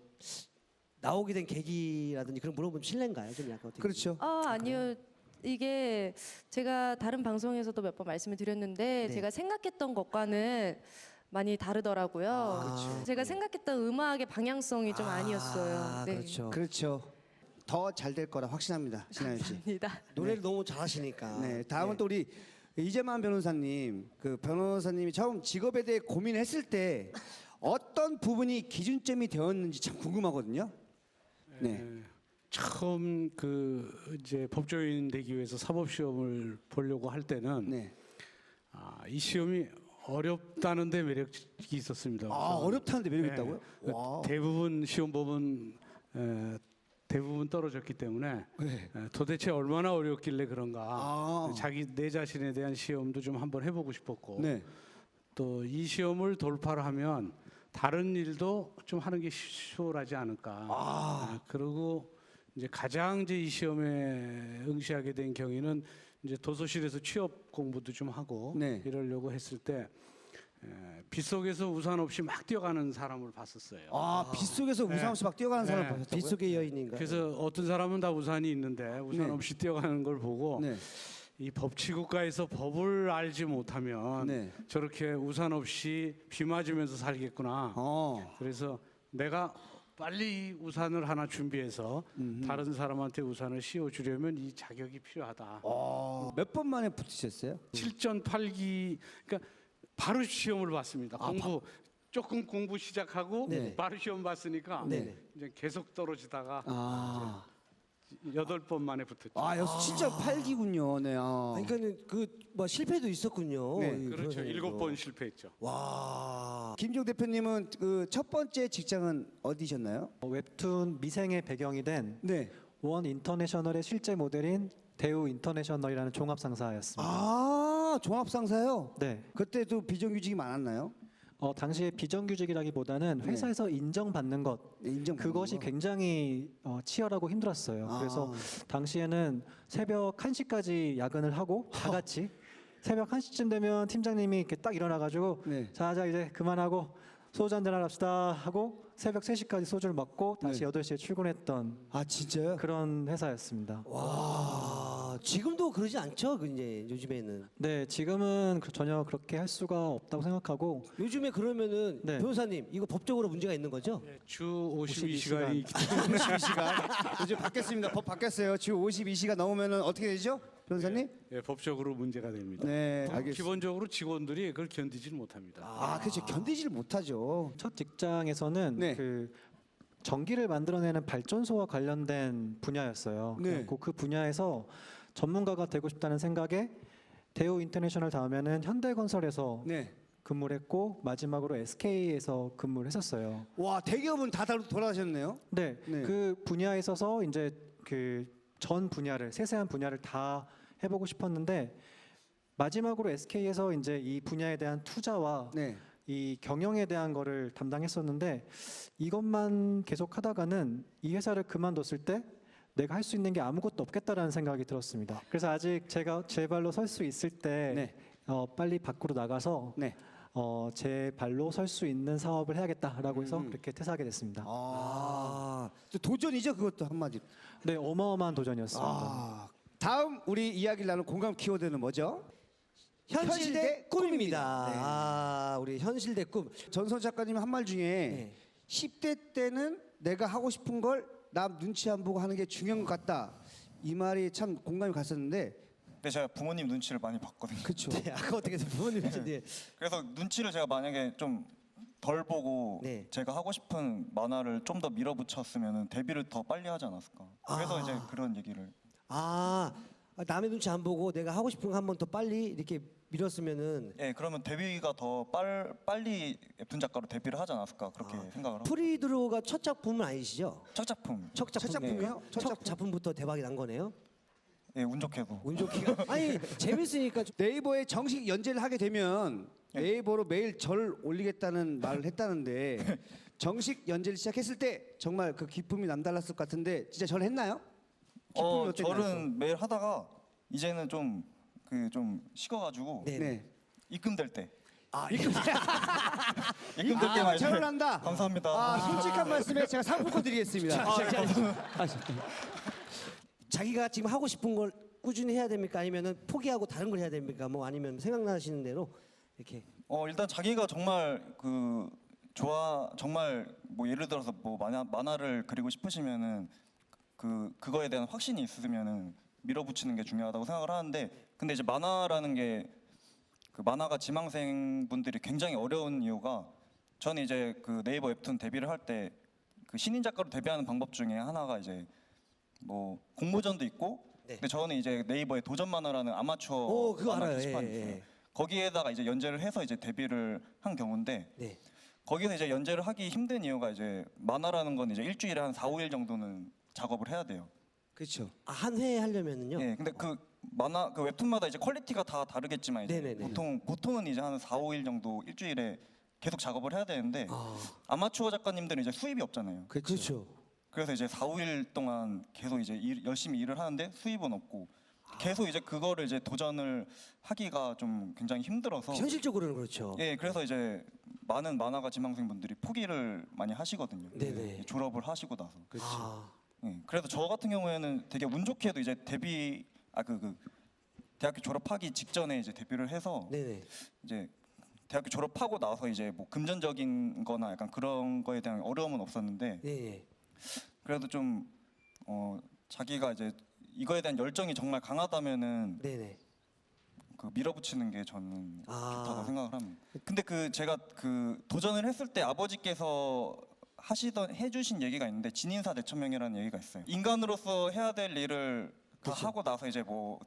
Speaker 5: 나오게 된 계기라든지 그런 물어보면 실례인가요? 좀 약간 어떻게?
Speaker 4: 그렇죠.
Speaker 9: 아니요. 이게 제가 다른 방송에서도 몇 번 말씀을 드렸는데 제가 생각했던 것과는 많이 다르더라고요. 제가 생각했던 음악의 방향성이 좀 아니었어요. 네.
Speaker 4: 그렇죠. 더 잘 될 거라 확신합니다. 신하연 씨.
Speaker 9: 감사합니다.
Speaker 5: 노래를 너무 잘하시니까.
Speaker 4: 네, 다음은 또 우리 이재만 변호사님. 그 변호사님이 처음 직업에 대해 고민했을 때 어떤 부분이 기준점이 되었는지 참 궁금하거든요. 네.
Speaker 12: 처음 이제 법조인 되기 위해서 사법 시험을 보려고 할 때는 이 시험이 어렵다는 데 매력이 있었습니다.
Speaker 4: 어렵다는데 매력이 있다고요?
Speaker 12: 대부분 시험법은 대부분 떨어졌기 때문에 도대체 얼마나 어렵길래 그런가 내 자신에 대한 시험도 좀 한번 해보고 싶었고 또 이 시험을 돌파를 하면 다른 일도 좀 하는 게 수월하지 않을까. 그리고 이제 가장 이제 이 시험에 응시하게 된 경위는 이제 도서실에서 취업 공부도 좀 하고 이러려고 했을 때 빗속에서 우산 없이 막 뛰어가는 사람을 봤었어요.
Speaker 4: 빗속에서 우산 없이 막 뛰어가는 사람을 봤었다고요?
Speaker 5: 빗속의 여인인가요?
Speaker 12: 그래서 어떤 사람은 다 우산이 있는데 우산 없이 뛰어가는 걸 보고 이 법치국가에서 법을 알지 못하면
Speaker 4: 네.
Speaker 12: 저렇게 우산 없이 비 맞으면서 살겠구나. 그래서 내가 빨리 이 우산을 하나 준비해서 다른 사람한테 우산을 씌워주려면 이 자격이 필요하다.
Speaker 4: 몇 번 만에 붙으셨어요?
Speaker 12: 7전 8기 그러니까 바로 시험을 봤습니다. 조금 공부 시작하고
Speaker 4: 네.
Speaker 12: 바로 시험 봤으니까
Speaker 4: 네.
Speaker 12: 이제 계속 떨어지다가
Speaker 4: 아.
Speaker 12: 8번 만에 붙었죠.
Speaker 4: 아, 여섯 7전 8기군요. 네.
Speaker 5: 그러니까는 그 뭐 실패도 있었군요.
Speaker 4: 네.
Speaker 5: 이
Speaker 12: 그렇죠.
Speaker 5: 변호사님도.
Speaker 12: 7번 실패했죠.
Speaker 5: 와.
Speaker 4: 김종 대표님은 그 첫 번째 직장은 어디셨나요?
Speaker 11: 웹툰 미생의 배경이 된
Speaker 4: 네.
Speaker 11: 원 인터내셔널의 실제 모델인 대우 인터내셔널이라는 종합 상사였습니다.
Speaker 4: 아, 종합상사요?
Speaker 11: 네.
Speaker 4: 그때도 비정규직이 많았나요?
Speaker 11: 당시에 비정규직이라기보다는
Speaker 4: 네.
Speaker 11: 회사에서 인정받는 것 그것이 굉장히 치열하고 힘들었어요. 그래서 당시에는 새벽 1시까지 야근을 하고 다 같이 새벽 1시쯤 되면 팀장님이 이렇게 딱 일어나가지고 자 이제 그만하고 소주 한잔 합시다 하고 새벽 3시까지 소주를 먹고 다시 8시에 출근했던
Speaker 4: 진짜요?
Speaker 11: 그런 회사였습니다.
Speaker 5: 와, 지금도 그러지 않죠? 그 이제 요즘에는.
Speaker 11: 네, 지금은 전혀 그렇게 할 수가 없다고 생각하고
Speaker 5: 요즘에 그러면은 변호사님 이거 법적으로 문제가 있는 거죠?
Speaker 12: 주 52시간이
Speaker 4: 52시간. 요즘 바뀌었습니다. 법 바뀌었어요. 주 52시간 넘으면은 어떻게 되죠? 변호사님?
Speaker 12: 예, 법적으로 문제가 됩니다.
Speaker 4: 네, 알겠습니다.
Speaker 12: 기본적으로 직원들이 그걸 견디질 못합니다.
Speaker 4: 아, 그렇죠. 견디질 못하죠.
Speaker 11: 첫 직장에서는 그 전기를 만들어내는 발전소와 관련된 분야였어요.
Speaker 4: 네.
Speaker 11: 그래서 그 분야에서 전문가가 되고 싶다는 생각에 대우 인터내셔널 다음에는 현대건설에서 근무를 했고 마지막으로 SK에서 근무를 했었어요.
Speaker 4: 와, 대기업은 다 돌아가셨네요.
Speaker 11: 네, 그 분야에 있어서 이제 그 전 분야를 세세한 분야를 다 해보고 싶었는데 마지막으로 SK에서 이제 이 분야에 대한 투자와 이 경영에 대한 거를 담당했었는데 이것만 계속 하다가는 이 회사를 그만뒀을 때 내가 할 수 있는 게 아무것도 없겠다라는 생각이 들었습니다. 그래서 아직 제가 제 발로 설 수 있을 때 빨리 밖으로 나가서 제 발로 설 수 있는 사업을 해야겠다라고 해서 그렇게 퇴사하게 됐습니다.
Speaker 4: 도전이죠, 그것도 한마디로.
Speaker 11: 네, 어마어마한 도전이었습니다.
Speaker 4: 다음 우리 이야기를 나눌 공감 키워드는 뭐죠?
Speaker 5: 현실 대 꿈입니다.
Speaker 4: 네.
Speaker 5: 우리 현실 대 꿈.
Speaker 4: 전선 작가님 한 말 중에 10대 때는 내가 하고 싶은 걸 남 눈치 안 보고 하는 게 중요한 것 같다. 이 말이 참 공감이 갔었는데.
Speaker 10: 근데 제가 부모님 눈치를 많이 봤거든요.
Speaker 4: 그렇죠.
Speaker 5: 아까 어떻게 해서 부모님 눈치.
Speaker 10: 그래서 눈치를 제가 만약에 좀 덜 보고 제가 하고 싶은 만화를 좀 더 밀어붙였으면 데뷔를 더 빨리 하지 않았을까. 그래서 이제 그런 얘기를.
Speaker 5: 남의 눈치 안 보고 내가 하고 싶은 거 한 번 더 빨리 이렇게 밀었으면은.
Speaker 10: 예, 그러면 데뷔가 더 빨리 웹툰 작가로 데뷔를 하지 않았을까 그렇게 생각을 하고.
Speaker 5: 프리드로가 첫 작품은 아니시죠?
Speaker 10: 첫 작품.
Speaker 5: 첫 작품이요? 첫 작품부터 대박이 난 거네요.
Speaker 10: 예, 운 좋게도.
Speaker 5: 운 좋게가. 아니 재밌으니까.
Speaker 4: 네이버에 정식 연재를 하게 되면 네이버로 매일 절 올리겠다는 말을 했다는데 정식 연재를 시작했을 때 정말 그 기쁨이 남달랐을 것 같은데 진짜 절 했나요? 기쁨이 어땠나요?
Speaker 10: 절은 매일 하다가 이제는 좀 식어가지고 입금될 때. 입금될 때만
Speaker 4: 절을 한다.
Speaker 10: 감사합니다.
Speaker 4: 솔직한 말씀에 제가 상품권 드리겠습니다.
Speaker 5: 자기가 지금 하고 싶은 걸 꾸준히 해야 됩니까? 아니면은 포기하고 다른 걸 해야 됩니까? 뭐 아니면 생각나시는 대로 이렇게.
Speaker 10: 일단 자기가 정말 정말 뭐 예를 들어서 뭐 만화를 그리고 싶으시면은 그거에 대한 확신이 있으면은 밀어붙이는 게 중요하다고 생각을 하는데, 근데 이제 만화라는 게 그 만화가 지망생 분들이 굉장히 어려운 이유가, 저는 이제 그 네이버 웹툰 데뷔를 할 때 그 신인 작가로 데뷔하는 방법 중에 하나가 이제 뭐 공모전도 있고, 근데 저는 이제 네이버에 도전 만화라는 아마추어 만화 게시판이 있어요. 거기에다가 이제 연재를 해서 이제 데뷔를 한 경우인데, 거기서 이제 연재를 하기 힘든 이유가 이제 만화라는 건 이제 일주일에 한 4, 5일 정도는 작업을 해야 돼요.
Speaker 4: 그렇죠.
Speaker 5: 한 회에 하려면은요?
Speaker 10: 네, 근데 그 웹툰마다 이제 퀄리티가 다 다르겠지만 이제 보통은 이제 한 4, 5일 정도 일주일에 계속 작업을 해야 되는데 아마추어 작가님들은 이제 수입이 없잖아요.
Speaker 5: 그렇죠.
Speaker 10: 그래서 이제 4, 5일 동안 계속 이제 열심히 일을 하는데 수입은 없고 계속 이제 그거를 이제 도전을 하기가 좀 굉장히 힘들어서.
Speaker 5: 현실적으로는 그렇죠.
Speaker 10: 예, 그래서 이제 많은 만화가 지망생분들이 포기를 많이 하시거든요. 졸업을 하시고 나서. 그렇죠. 예, 그래서 저 같은 경우에는 되게 운 좋게도 이제 대학교 졸업하기 직전에 이제 데뷔를 해서
Speaker 5: 네네.
Speaker 10: 이제 대학교 졸업하고 나서 이제 뭐 금전적인 거나 약간 그런 거에 대한 어려움은 없었는데
Speaker 5: 네.
Speaker 10: 그래도 좀 자기가 이제 이거에 대한 열정이 정말 강하다면은
Speaker 5: 네네.
Speaker 10: 그 밀어붙이는 게 저는 좋다고 생각을 합니다. 근데 그 제가 그 도전을 했을 때 아버지께서 해주신 얘기가 있는데 진인사 내천명이라는 얘기가 있어요. 인간으로서 해야 될 일을 다 하고 나서 이제 뭐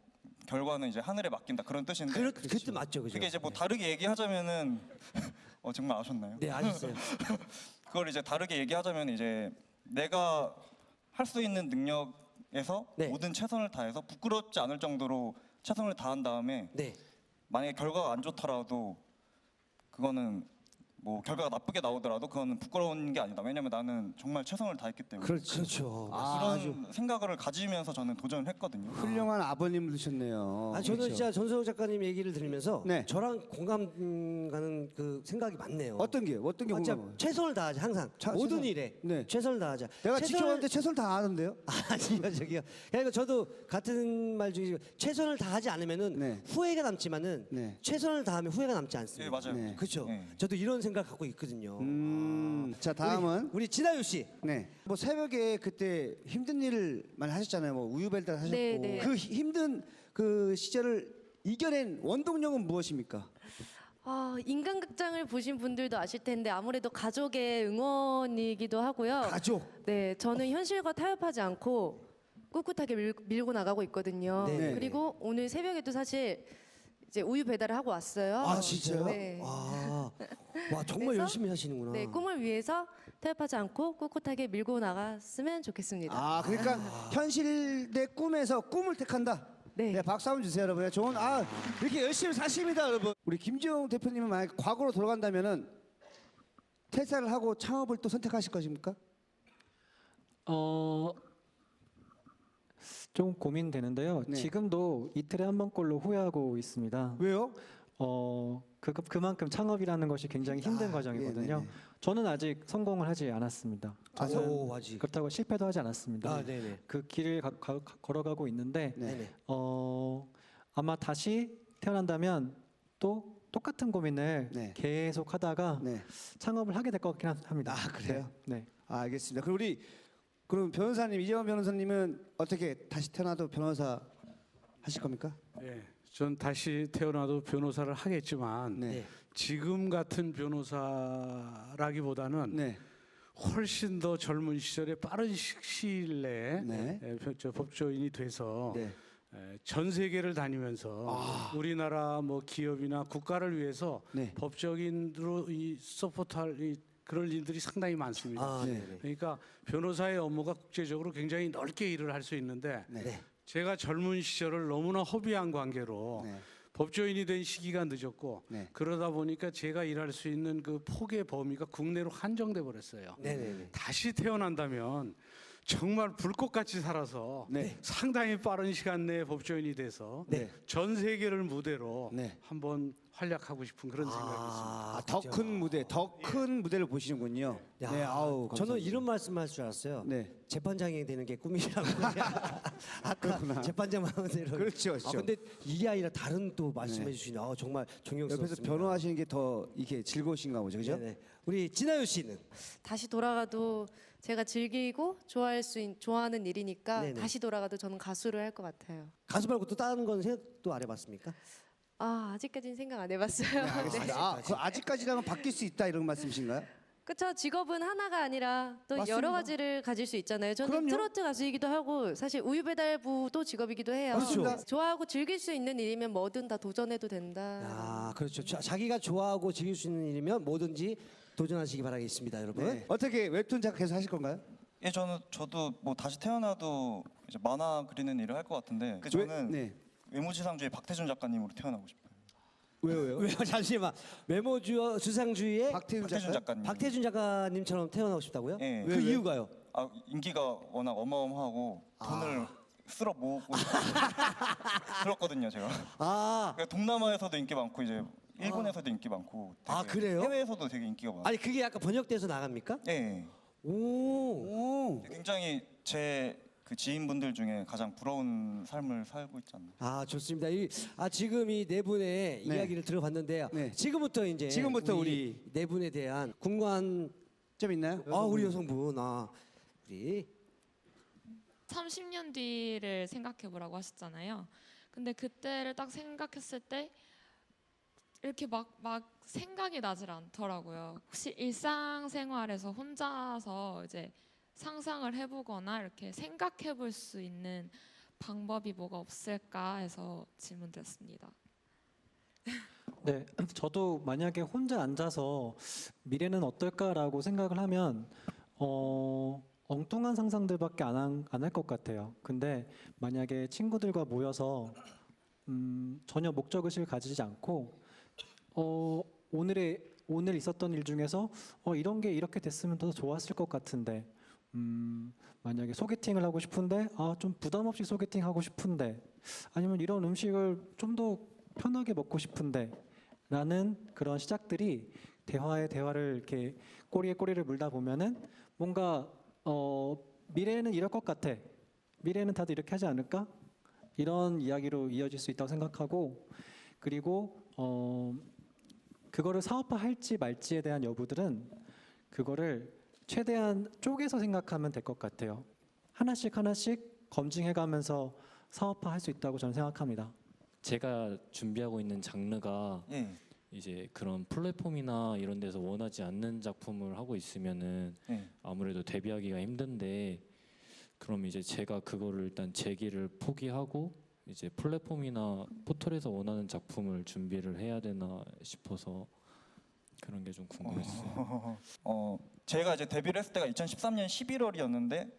Speaker 10: 결과는 이제 하늘에 맡긴다 그런 뜻인데.
Speaker 5: 그 뜻 맞죠, 그죠?
Speaker 10: 그게 이제 뭐 다르게 얘기하자면은 정말 아셨나요?
Speaker 5: 네, 아셨어요.
Speaker 10: 그걸 이제 다르게 얘기하자면 이제 내가 할 수 있는 능력에서 모든 최선을 다해서 부끄럽지 않을 정도로 최선을 다한 다음에 만약에 결과가 안 좋더라도 그거는 뭐 결과가 나쁘게 나오더라도 그거는 부끄러운 게 아니다. 왜냐면 나는 정말 최선을 다했기 때문에.
Speaker 5: 그렇죠.
Speaker 10: 그런 생각을 가지면서 저는 도전을 했거든요.
Speaker 4: 훌륭한 아버님을 두셨네요.
Speaker 5: 저는
Speaker 4: 그렇죠.
Speaker 5: 진짜 전소영 작가님 얘기를 들으면서 저랑 공감 가는 그 생각이 많네요.
Speaker 4: 어떤 게 공감해요?
Speaker 5: 최선을 다하자 항상 모든 일에 최선을 다하자.
Speaker 4: 내가 지켜봤는데 최선을 다하는데요?
Speaker 5: 아니요, 저기요. 그러니까 저도 같은 말 중에 최선을 다하지 않으면은 후회가 남지만은 최선을 다하면 후회가 남지 않습니다.
Speaker 10: 네, 맞아요.
Speaker 5: 그렇죠. 저도 이런 생각 갖고 있거든요.
Speaker 4: 자, 다음은
Speaker 5: 우리 진아유 씨.
Speaker 4: 네. 뭐 새벽에 그때 힘든 일을 많이 하셨잖아요. 뭐 우유벨트 하셨고
Speaker 9: 네.
Speaker 4: 그 힘든 그 시절을 이겨낸 원동력은 무엇입니까?
Speaker 9: 인간극장을 보신 분들도 아실 텐데 아무래도 가족의 응원이기도 하고요.
Speaker 4: 가족.
Speaker 9: 네, 저는 현실과 타협하지 않고 꿋꿋하게 밀고 나가고 있거든요.
Speaker 5: 네.
Speaker 9: 그리고 오늘 새벽에도 사실 이제 우유 배달을 하고 왔어요.
Speaker 5: 아, 진짜요?
Speaker 9: 네.
Speaker 5: 와, 정말
Speaker 9: 그래서,
Speaker 5: 열심히 하시는구나.
Speaker 9: 네, 꿈을 위해서 타협하지 않고 꿋꿋하게 밀고 나갔으면 좋겠습니다.
Speaker 4: 그러니까 현실 대 꿈에서 꿈을 택한다. 네, 박수 한번 주세요, 여러분. 좋은 이렇게 열심히 사십니다, 여러분. 우리 김지영 대표님은 만약 과거로 돌아간다면은 퇴사를 하고 창업을 또 선택하실 것입니까?
Speaker 11: 좀 고민되는데요. 지금도 이틀에 한 번꼴로 후회하고 있습니다.
Speaker 4: 왜요?
Speaker 11: 그만큼 창업이라는 것이 굉장히 힘든 과정이거든요.
Speaker 4: 네네네.
Speaker 11: 저는 아직 성공을 하지 않았습니다. 저는
Speaker 5: 아직.
Speaker 11: 그렇다고 실패도 하지 않았습니다.
Speaker 5: 네네.
Speaker 11: 그 길을 걸어가고 있는데
Speaker 5: 네네.
Speaker 11: 아마 다시 태어난다면 또 똑같은 고민을 계속 하다가 창업을 하게 될 것 같긴 합니다.
Speaker 4: 그래요?
Speaker 11: 네.
Speaker 4: 알겠습니다. 그럼 변호사님, 이재원 변호사님은 어떻게 다시 태어나도 변호사 하실 겁니까?
Speaker 12: 네, 전 다시 태어나도 변호사를 하겠지만 지금 같은 변호사라기보다는 훨씬 더 젊은 시절에 빠른 시일 내에 법조인이 돼서 전 세계를 다니면서 우리나라 뭐 기업이나 국가를 위해서 법적인으로 서포트할 그럴 일들이 상당히 많습니다. 그러니까 변호사의 업무가 국제적으로 굉장히 넓게 일을 할 수 있는데 제가 젊은 시절을 너무나 허비한 관계로 법조인이 된 시기가 늦었고 그러다 보니까 제가 일할 수 있는 그 폭의 범위가 국내로 한정돼 버렸어요. 다시 태어난다면 정말 불꽃같이 살아서 상당히 빠른 시간 내에 법조인이 돼서 전 세계를 무대로 한번 활약하고 싶은 그런 생각이 있습니다.
Speaker 4: 더 큰 무대, 더 큰 무대를 보시는군요.
Speaker 5: 야,
Speaker 4: 감사합니다.
Speaker 5: 저는 이런 말씀할 줄 알았어요. 재판장이 되는 게 꿈이라고. 아까 재판장 마음대로.
Speaker 4: 그렇죠.
Speaker 5: 근데 이게 아니라 다른 또 말씀해 주시니 정말 존경스럽습니다.
Speaker 4: 옆에서 변호하시는 게 더 이게 즐거우신가 보죠, 그죠?
Speaker 5: 우리 진아유 씨는
Speaker 9: 다시 돌아가도 제가 즐기고 좋아하는 일이니까 다시 돌아가도 저는 가수를 할 것 같아요.
Speaker 5: 가수 말고 또 다른 건 생각도 안 해봤습니까?
Speaker 9: 아직까지는 생각 안 해봤어요.
Speaker 4: 아직까지라면 바뀔 수 있다 이런 말씀이신가요?
Speaker 9: 그렇죠. 직업은 하나가 아니라 또
Speaker 4: 맞습니다.
Speaker 9: 여러 가지를 가질 수 있잖아요. 저는
Speaker 4: 그럼요.
Speaker 9: 트로트 가수이기도 하고 사실 우유 배달부도 직업이기도 해요.
Speaker 5: 그렇죠.
Speaker 9: 좋아하고 즐길 수 있는 일이면 뭐든 다 도전해도 된다.
Speaker 5: 그렇죠. 자기가 좋아하고 즐길 수 있는 일이면 뭐든지 도전하시기 바라겠습니다, 여러분.
Speaker 4: 어떻게 웹툰 작가 계속 하실 건가요?
Speaker 10: 예, 저도 뭐 다시 태어나도 이제 만화 그리는 일을 할 것 같은데 저는 외모지상주의 박태준 작가님으로 태어나고 싶어요.
Speaker 4: 왜요?
Speaker 5: 잠시만. 외모주상주의의
Speaker 10: 박태준 작가님.
Speaker 5: 박태준 작가님처럼 태어나고 싶다고요?
Speaker 10: 예.
Speaker 5: 그 이유가요?
Speaker 10: 인기가 워낙 어마어마하고 돈을 쓸어 모으고 들었거든요, 제가. 그러니까 동남아에서도 인기 많고 이제 일본에서도 인기 많고.
Speaker 5: 그래요?
Speaker 10: 해외에서도 되게 인기가 많아요.
Speaker 5: 아니 그게 약간 번역돼서 나갑니까?
Speaker 10: 네.
Speaker 5: 오.
Speaker 10: 굉장히 제 그 지인분들 중에 가장 부러운 삶을 살고 있지 않나.
Speaker 5: 아 좋습니다. 지금 이 네 분의
Speaker 4: 네.
Speaker 5: 이야기를 들어봤는데요.
Speaker 4: 네.
Speaker 5: 지금부터 우리 네 분에 대한 궁금한
Speaker 4: 점 있나요?
Speaker 5: 우리 여성분 우리
Speaker 13: 30년 뒤를 생각해 보라고 하셨잖아요. 근데 그때를 딱 생각했을 때 이렇게 막 생각이 나질 않더라고요. 혹시 일상생활에서 혼자서 이제 상상을 해보거나 이렇게 생각해 볼 수 있는 방법이 뭐가 없을까 해서 질문드렸습니다.
Speaker 11: 네, 저도 만약에 혼자 앉아서 미래는 어떨까라고 생각을 하면 엉뚱한 상상들밖에 안 할 것 같아요. 근데 만약에 친구들과 모여서 전혀 목적의식을 가지지 않고 오늘 있었던 일 중에서 이런 게 이렇게 됐으면 더 좋았을 것 같은데 만약에 소개팅을 하고 싶은데 좀 부담 없이 소개팅 하고 싶은데 아니면 이런 음식을 좀 더 편하게 먹고 싶은데 라는 그런 시작들이 대화를 이렇게 꼬리에 꼬리를 물다 보면은 뭔가 미래는 이럴 것 같아. 미래는 다들 이렇게 하지 않을까? 이런 이야기로 이어질 수 있다고 생각하고 그리고 그거를 사업화할지 말지에 대한 여부들은 그거를 최대한 쪼개서 생각하면 될 것 같아요. 하나씩 검증해가면서 사업화할 수 있다고 저는 생각합니다.
Speaker 14: 제가 준비하고 있는 장르가 이제 그런 플랫폼이나 이런 데서 원하지 않는 작품을 하고 있으면은 아무래도 데뷔하기가 힘든데 그럼 이제 제가 그거를 일단 제기를 포기하고 이제 플랫폼이나 포털에서 원하는 작품을 준비를 해야 되나 싶어서 그런 게 좀 궁금했어요.
Speaker 10: 제가 이제 데뷔를 했을 때가 2013년 11월이었는데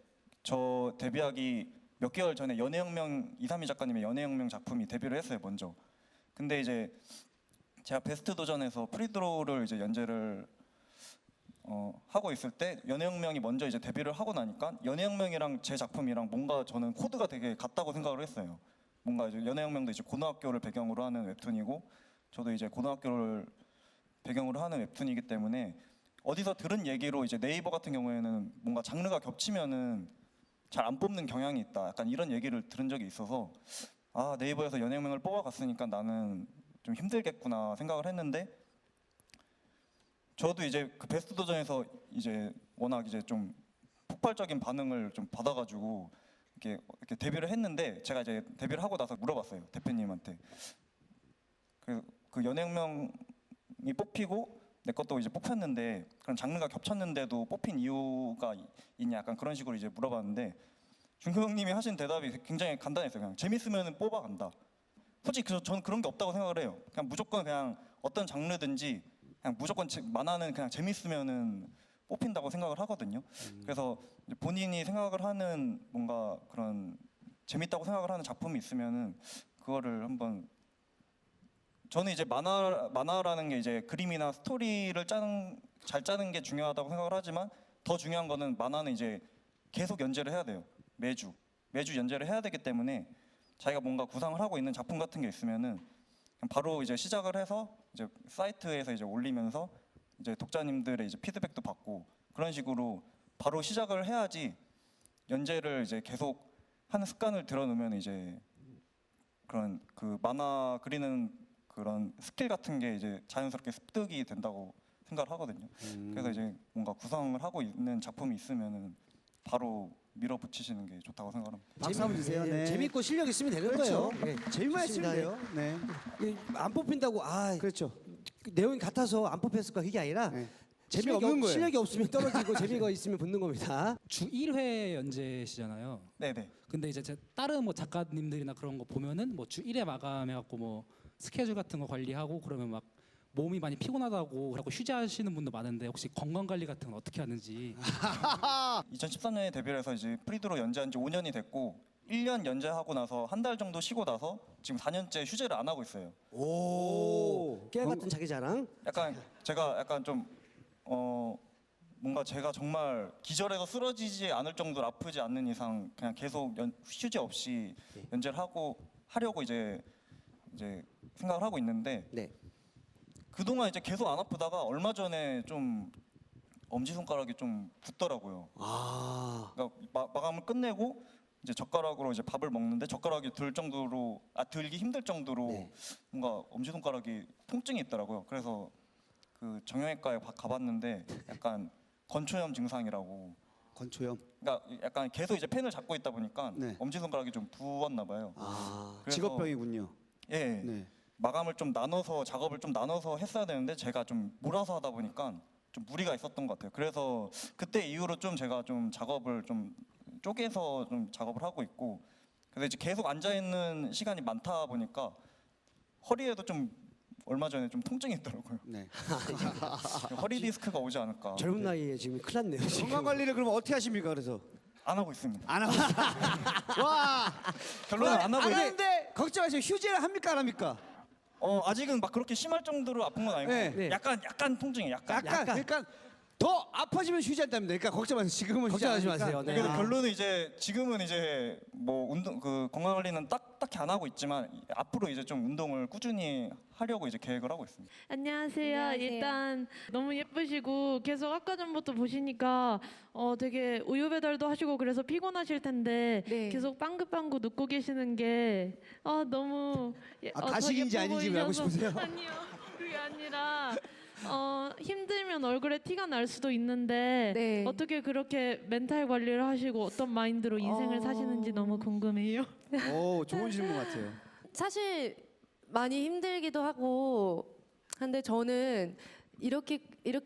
Speaker 10: 저 데뷔하기 몇 개월 전에 연애혁명 이삼희 작가님의 연애혁명 작품이 데뷔를 했어요 먼저. 근데 이제 제가 베스트 도전에서 프리드로우를 이제 연재를 하고 있을 때 연애혁명이 먼저 이제 데뷔를 하고 나니까 연애혁명이랑 제 작품이랑 뭔가 저는 코드가 되게 같다고 생각을 했어요. 뭔가 이제 연애혁명도 이제 고등학교를 배경으로 하는 웹툰이고 저도 이제 고등학교를 배경으로 하는 웹툰이기 때문에 어디서 들은 얘기로 이제 네이버 같은 경우에는 뭔가 장르가 겹치면은 잘 안 뽑는 경향이 있다. 약간 이런 얘기를 들은 적이 있어서 네이버에서 연예명을 뽑아갔으니까 나는 좀 힘들겠구나 생각을 했는데 저도 이제 그 베스트 도전에서 이제 워낙 이제 좀 폭발적인 반응을 좀 받아가지고 이렇게 데뷔를 했는데 제가 이제 데뷔를 하고 나서 물어봤어요 대표님한테. 그 연예명이 뽑히고 내 것도 이제 뽑혔는데 그런 장르가 겹쳤는데도 뽑힌 이유가 있냐 약간 그런 식으로 이제 물어봤는데 준규 형님이 하신 대답이 굉장히 간단했어요. 그냥 재밌으면 뽑아간다. 솔직히 저는 그런 게 없다고 생각을 해요. 그냥 무조건 그냥 어떤 장르든지 그냥 무조건 만화는 그냥 재밌으면은 뽑힌다고 생각을 하거든요. 그래서 본인이 생각을 하는 뭔가 그런 재밌다고 생각을 하는 작품이 있으면은 그거를 한번 저는 이제 만화라는 게 이제 그림이나 스토리를 잘 짜는 게 중요하다고 생각을 하지만 더 중요한 거는 만화는 이제 계속 연재를 해야 돼요. 매주 연재를 해야 되기 때문에 자기가 뭔가 구상을 하고 있는 작품 같은 게 있으면은 그냥 바로 이제 시작을 해서 이제 사이트에서 이제 올리면서 이제 독자님들의 이제 피드백도 받고 그런 식으로 바로 시작을 해야지 연재를 이제 계속 하는 습관을 들여놓으면 이제 그런 그 만화 그리는 그런 스킬 같은 게 이제 자연스럽게 습득이 된다고 생각을 하거든요. 그래서 이제 뭔가 구성을 하고 있는 작품이 있으면은 바로 밀어붙이시는 게 좋다고 생각합니다.
Speaker 4: 박수 한번 주세요. 네.
Speaker 5: 재밌고 실력 있으면 되는
Speaker 4: 그렇죠.
Speaker 5: 거예요.
Speaker 4: 재미만 있으면 돼요. 네.
Speaker 5: 안 뽑힌다고
Speaker 4: 그렇죠.
Speaker 5: 내용이 같아서 안 뽑혔을까 그게 아니라
Speaker 4: 재미가 없는 거예요.
Speaker 5: 실력이 없으면 떨어지고 재미가 있으면 붙는 겁니다.
Speaker 15: 주 1회 연재시잖아요.
Speaker 10: 네네.
Speaker 15: 근데 이제 다른 뭐 작가님들이나 그런 거 보면은 뭐 주 1회 마감해갖고 뭐 스케줄 같은 거 관리하고 그러면 막 몸이 많이 피곤하다고 그러고 휴재하시는 분도 많은데 혹시 건강 관리 같은 건 어떻게 하는지.
Speaker 10: 2013년에 데뷔를 해서 이제 프리드로 연재한 지 5년이 됐고 1년 연재하고 나서 한 달 정도 쉬고 나서 지금 4년째 휴재를 안 하고 있어요.
Speaker 5: 오, 깨알 같은 자기 자랑.
Speaker 10: 약간 제가 약간 좀 뭔가 제가 정말 기절해서 쓰러지지 않을 정도로 아프지 않는 이상 그냥 계속 휴재 없이 연재를 하려고 이제 생각을 하고 있는데 그동안 이제 계속 안 아프다가 얼마 전에 좀 엄지손가락이 좀 붓더라고요. 그러니까 마감을 끝내고 이제 젓가락으로 이제 밥을 먹는데 젓가락이 들기 힘들 정도로 뭔가 엄지손가락이 통증이 있더라고요. 그래서 그 정형외과에 가봤는데 약간 건초염 증상이라고.
Speaker 4: 건초염.
Speaker 10: 그러니까 약간 계속 이제 펜을 잡고 있다 보니까 엄지손가락이 좀 부었나 봐요. 그래서
Speaker 4: 직업병이군요.
Speaker 10: 예.
Speaker 4: 네.
Speaker 10: 마감을 좀 나눠서 작업을 좀 나눠서 했어야 되는데 제가 좀 몰아서 하다 보니까 좀 무리가 있었던 것 같아요. 그래서 그때 이후로 좀 제가 좀 작업을 좀 쪼개서 좀 작업을 하고 있고, 그래서 이제 계속 앉아 있는 시간이 많다 보니까 허리에도 좀 얼마 전에 좀 통증이 있더라고요.
Speaker 4: 네.
Speaker 10: 허리 디스크가 오지 않을까.
Speaker 5: 젊은 나이에 지금 큰일 났네요. 지금.
Speaker 4: 건강 관리를 그럼 어떻게 하십니까? 그래서
Speaker 10: 안 하고 있습니다.
Speaker 4: 안 하고 있어요. 와.
Speaker 10: 결론은 안 하고
Speaker 4: 안
Speaker 10: 있-
Speaker 4: 하는데 걱정 마세요. 휴지를 합니까 안 합니까?
Speaker 10: 아직은 막 그렇게 심할 정도로 아픈 건 아니고
Speaker 4: 네.
Speaker 10: 약간 통증이 약간.
Speaker 4: 그러니까 더 아파지면 휴지한답니다. 그러니까 걱정 마세요. 지금은 휴지
Speaker 5: 걱정하지
Speaker 4: 안 하니까.
Speaker 5: 마세요. 네.
Speaker 10: 그래서 결론은 이제 지금은 이제 뭐 운동 그 건강 관리는 딱히 안 하고 있지만 앞으로 이제 좀 운동을 꾸준히 하려고 이제 계획을 하고 있습니다.
Speaker 16: 안녕하세요. 일단 너무 예쁘시고 계속 아까 전부터 보시니까 되게 우유 배달도 하시고 그래서 피곤하실 텐데 계속 빵긋빵긋 웃고 계시는 게 너무
Speaker 4: 가식인지
Speaker 16: 더 예뻐
Speaker 4: 아닌지 알고
Speaker 16: 보이셔서.
Speaker 4: 싶으세요?
Speaker 16: 아니요. 그게 아니라 힘들면 얼굴에 티가 날 수도 있는데 어떻게 그렇게 멘탈 관리를 하시고 어떤 마인드로 인생을 사시는지 너무 궁금해요.
Speaker 4: 오, 좋은 질문 같아요.
Speaker 9: 사실 많이 힘들기도 하고 근데 저는 이렇게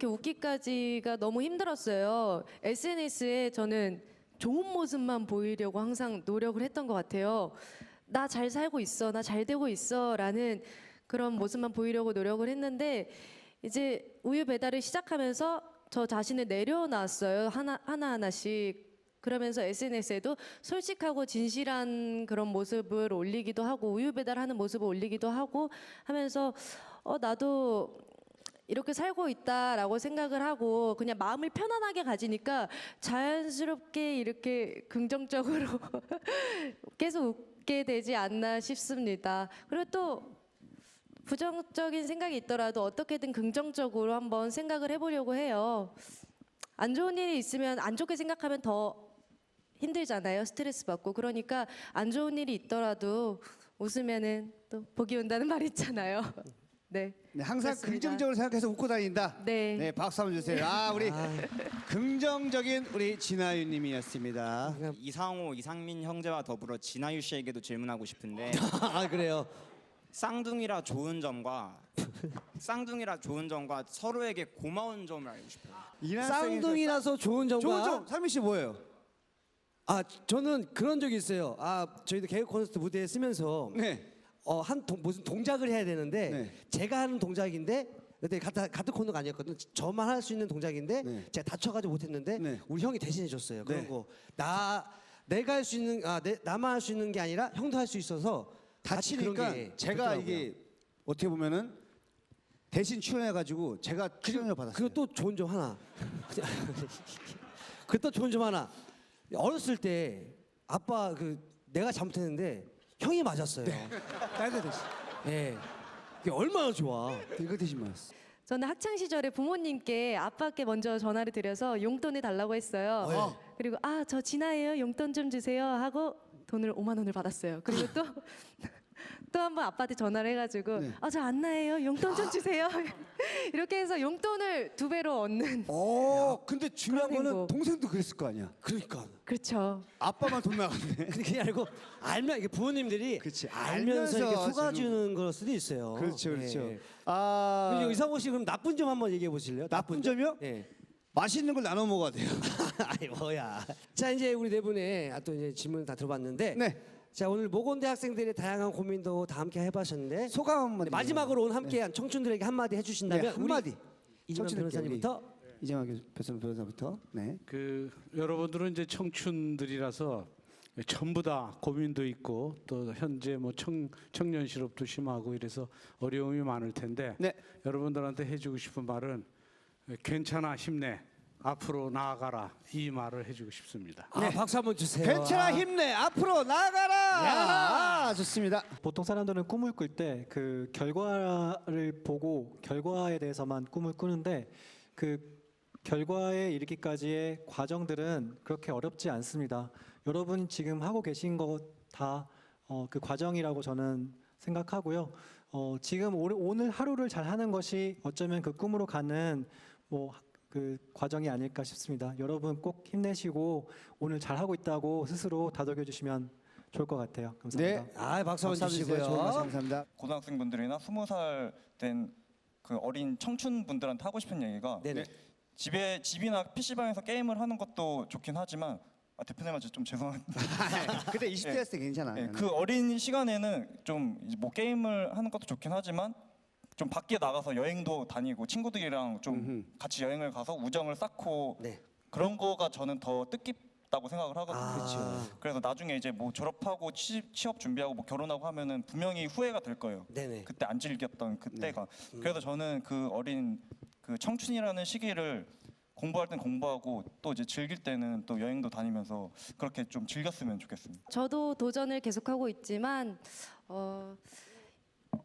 Speaker 9: 웃기까지가 너무 힘들었어요. SNS에 저는 좋은 모습만 보이려고 항상 노력을 했던 것 같아요. 나 잘 살고 있어, 나 잘 되고 있어라는 그런 모습만 보이려고 노력을 했는데 이제 우유 배달을 시작하면서 저 자신을 내려놨어요. 하나하나씩. 그러면서 SNS에도 솔직하고 진실한 그런 모습을 올리기도 하고 우유 배달하는 모습을 올리기도 하고 하면서 나도 이렇게 살고 있다라고 생각을 하고 그냥 마음을 편안하게 가지니까 자연스럽게 이렇게 긍정적으로 계속 웃게 되지 않나 싶습니다. 그리고 또 부정적인 생각이 있더라도 어떻게든 긍정적으로 한번 생각을 해보려고 해요. 안 좋은 일이 있으면 안 좋게 생각하면 더 힘들잖아요. 스트레스 받고. 그러니까 안 좋은 일이 있더라도 웃으면은 또 복이 온다는 말 있잖아요. 네.
Speaker 4: 네, 항상
Speaker 9: 그렇습니다.
Speaker 4: 긍정적으로 생각해서 웃고 다닌다.
Speaker 9: 네.
Speaker 4: 네, 박수 한번 주세요. 우리 긍정적인 우리 진아유님이었습니다.
Speaker 8: 이상호, 이상민 형제와 더불어 진아유 씨에게도 질문하고 싶은데.
Speaker 5: 아 그래요?
Speaker 8: 쌍둥이라 좋은 점과 서로에게 고마운 점을 알고 싶어요.
Speaker 5: 쌍둥이라서 좋은 점과
Speaker 4: 좋은 점. 상민 씨 뭐예요?
Speaker 5: 저는 그런 적이 있어요. 저희도 개그 콘서트 무대에 쓰면서 무슨 동작을 해야 되는데 제가 하는 동작인데 그때 같은 코너가 아니었거든. 저만 할 수 있는 동작인데 제가 다쳐가지고 못했는데 우리 형이 대신해 줬어요. 그런 거 내가 할 수 있는 나만 할 수 있는 게 아니라 형도 할 수 있어서 같이 그런
Speaker 4: 다치니까
Speaker 5: 게
Speaker 4: 제가
Speaker 5: 좋더라고요.
Speaker 4: 이게 어떻게 보면은 대신 출연해가지고 제가 출연료 받았어요.
Speaker 5: 그리고 또 좋은 점 하나. 그또 좋은 점 하나. 어렸을 때 아빠 내가 잘못했는데 형이 맞았어요.
Speaker 4: 딸들 대신.
Speaker 5: 네. 그게 얼마나 좋아.
Speaker 4: 이거 대신 맞았어.
Speaker 9: 저는 학창 시절에 부모님께 아빠께 먼저 전화를 드려서 용돈을 달라고 했어요. 그리고 저 진아예요. 용돈 좀 주세요 하고 돈을 5만 원을 받았어요. 그리고 또 한 번 아빠한테 전화를 해가지고 저 안나예요. 용돈 좀 주세요. 이렇게 해서 용돈을 2배로 얻는.
Speaker 4: 근데 중요한 거는 동생도 그랬을 거 아니야.
Speaker 5: 그러니까.
Speaker 9: 그렇죠.
Speaker 4: 아빠만 돈 나갔네.
Speaker 5: 근데 그게 알고 알면 이게 부모님들이 알면서 이렇게 속아주는 걸 수도 있어요.
Speaker 4: 그렇죠, 그렇죠.
Speaker 5: 네. 그리고 이상호 씨 그럼 나쁜 점 한번 얘기해 보실래요?
Speaker 4: 나쁜 점이요?
Speaker 5: 네.
Speaker 4: 맛있는 걸 나눠 먹어야 돼요.
Speaker 5: 아니 뭐야. 자 이제 우리 네 분의 또 이제 질문 다 들어봤는데. 자 오늘 모건대 학생들의 다양한 고민도 다 함께 해봤었는데
Speaker 4: 소감 한마디.
Speaker 5: 마지막으로 오늘 함께한 청춘들에게 한마디 해주신다면
Speaker 4: 한마디.
Speaker 5: 이재만 변호사님부터.
Speaker 4: 이재만 변호사부터. 네.
Speaker 12: 여러분들은 이제 청춘들이라서 전부 다 고민도 있고 또 현재 뭐 청년 실업도 심하고 이래서 어려움이 많을 텐데 여러분들한테 해주고 싶은 말은 괜찮아 힘내. 앞으로 나아가라 이 말을 해주고 싶습니다.
Speaker 5: 박수 한번 주세요.
Speaker 4: 괜찮아 힘내 앞으로 나아가라. 좋습니다.
Speaker 11: 보통 사람들은 꿈을 꿀 때 그 결과를 보고 결과에 대해서만 꿈을 꾸는데 그 결과에 이르기까지의 과정들은 그렇게 어렵지 않습니다. 여러분 지금 하고 계신 것 다 그 과정이라고 저는 생각하고요. 지금 오늘 하루를 잘 하는 것이 어쩌면 그 꿈으로 가는 그 과정이 아닐까 싶습니다. 여러분 꼭 힘내시고 오늘 잘 하고 있다고 스스로 다독여 주시면 좋을 것 같아요. 감사합니다.
Speaker 4: 네, 박수 한번 주시고요. 좋은 말씀 감사합니다.
Speaker 10: 고등학생분들이나 20살 된 그 어린 청춘분들한테 하고 싶은 얘기가 집이나 PC방에서 게임을 하는 것도 좋긴 하지만 대표님한테 좀 죄송한데
Speaker 4: 그때 20대였을 때 괜찮아요.
Speaker 10: 그 어린 시간에는 좀 뭐 게임을 하는 것도 좋긴 하지만 좀 밖에 나가서 여행도 다니고 친구들이랑 좀 같이 여행을 가서 우정을 쌓고 그런 거가 저는 더 뜻깊다고 생각을 하거든요. 그래서 나중에 이제 뭐 졸업하고 취업 준비하고 뭐 결혼하고 하면은 분명히 후회가 될 거예요. 그때 안 즐겼던 그때가. 그래서 저는 그 어린 그 청춘이라는 시기를 공부할 땐 공부하고 또 이제 즐길 때는 또 여행도 다니면서 그렇게 좀 즐겼으면 좋겠습니다.
Speaker 9: 저도 도전을 계속하고 있지만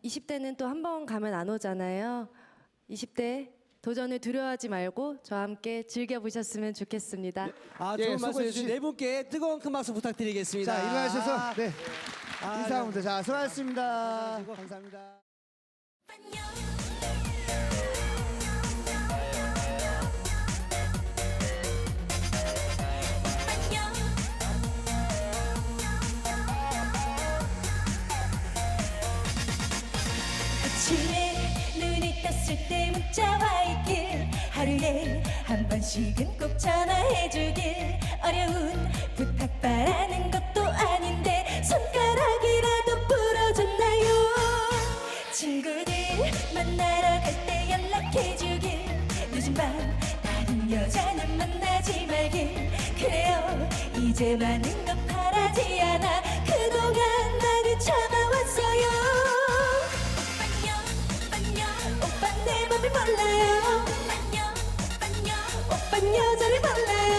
Speaker 9: 20대는 또 한 번 가면 안 오잖아요. 20대 도전을 두려워하지 말고 저와 함께 즐겨보셨으면 좋겠습니다.
Speaker 5: 좋은 말씀 해주신 네 분께 뜨거운 큰 박수 부탁드리겠습니다.
Speaker 4: 자, 일어나셔서 인사합니다. 자, 수고하셨습니다. 감사합니다.
Speaker 1: 아침에 눈이 떴을 때 문자와 있길 하루에 한 번씩은 꼭 전화해주길 어려운 부탁 바라는 것도 아닌데 손가락이라도 부러졌나요? 친구들 만나러 갈 때 연락해주길 늦은 밤 다른 여자는 만나지 말길 그래요 이제 많은 것 바라지 않아 그동안 나는 참아왔어요. 오빤 내 맘을 몰라요. 오빤 여자를 몰라요.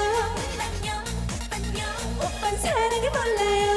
Speaker 1: 오빤 사랑을 몰라요.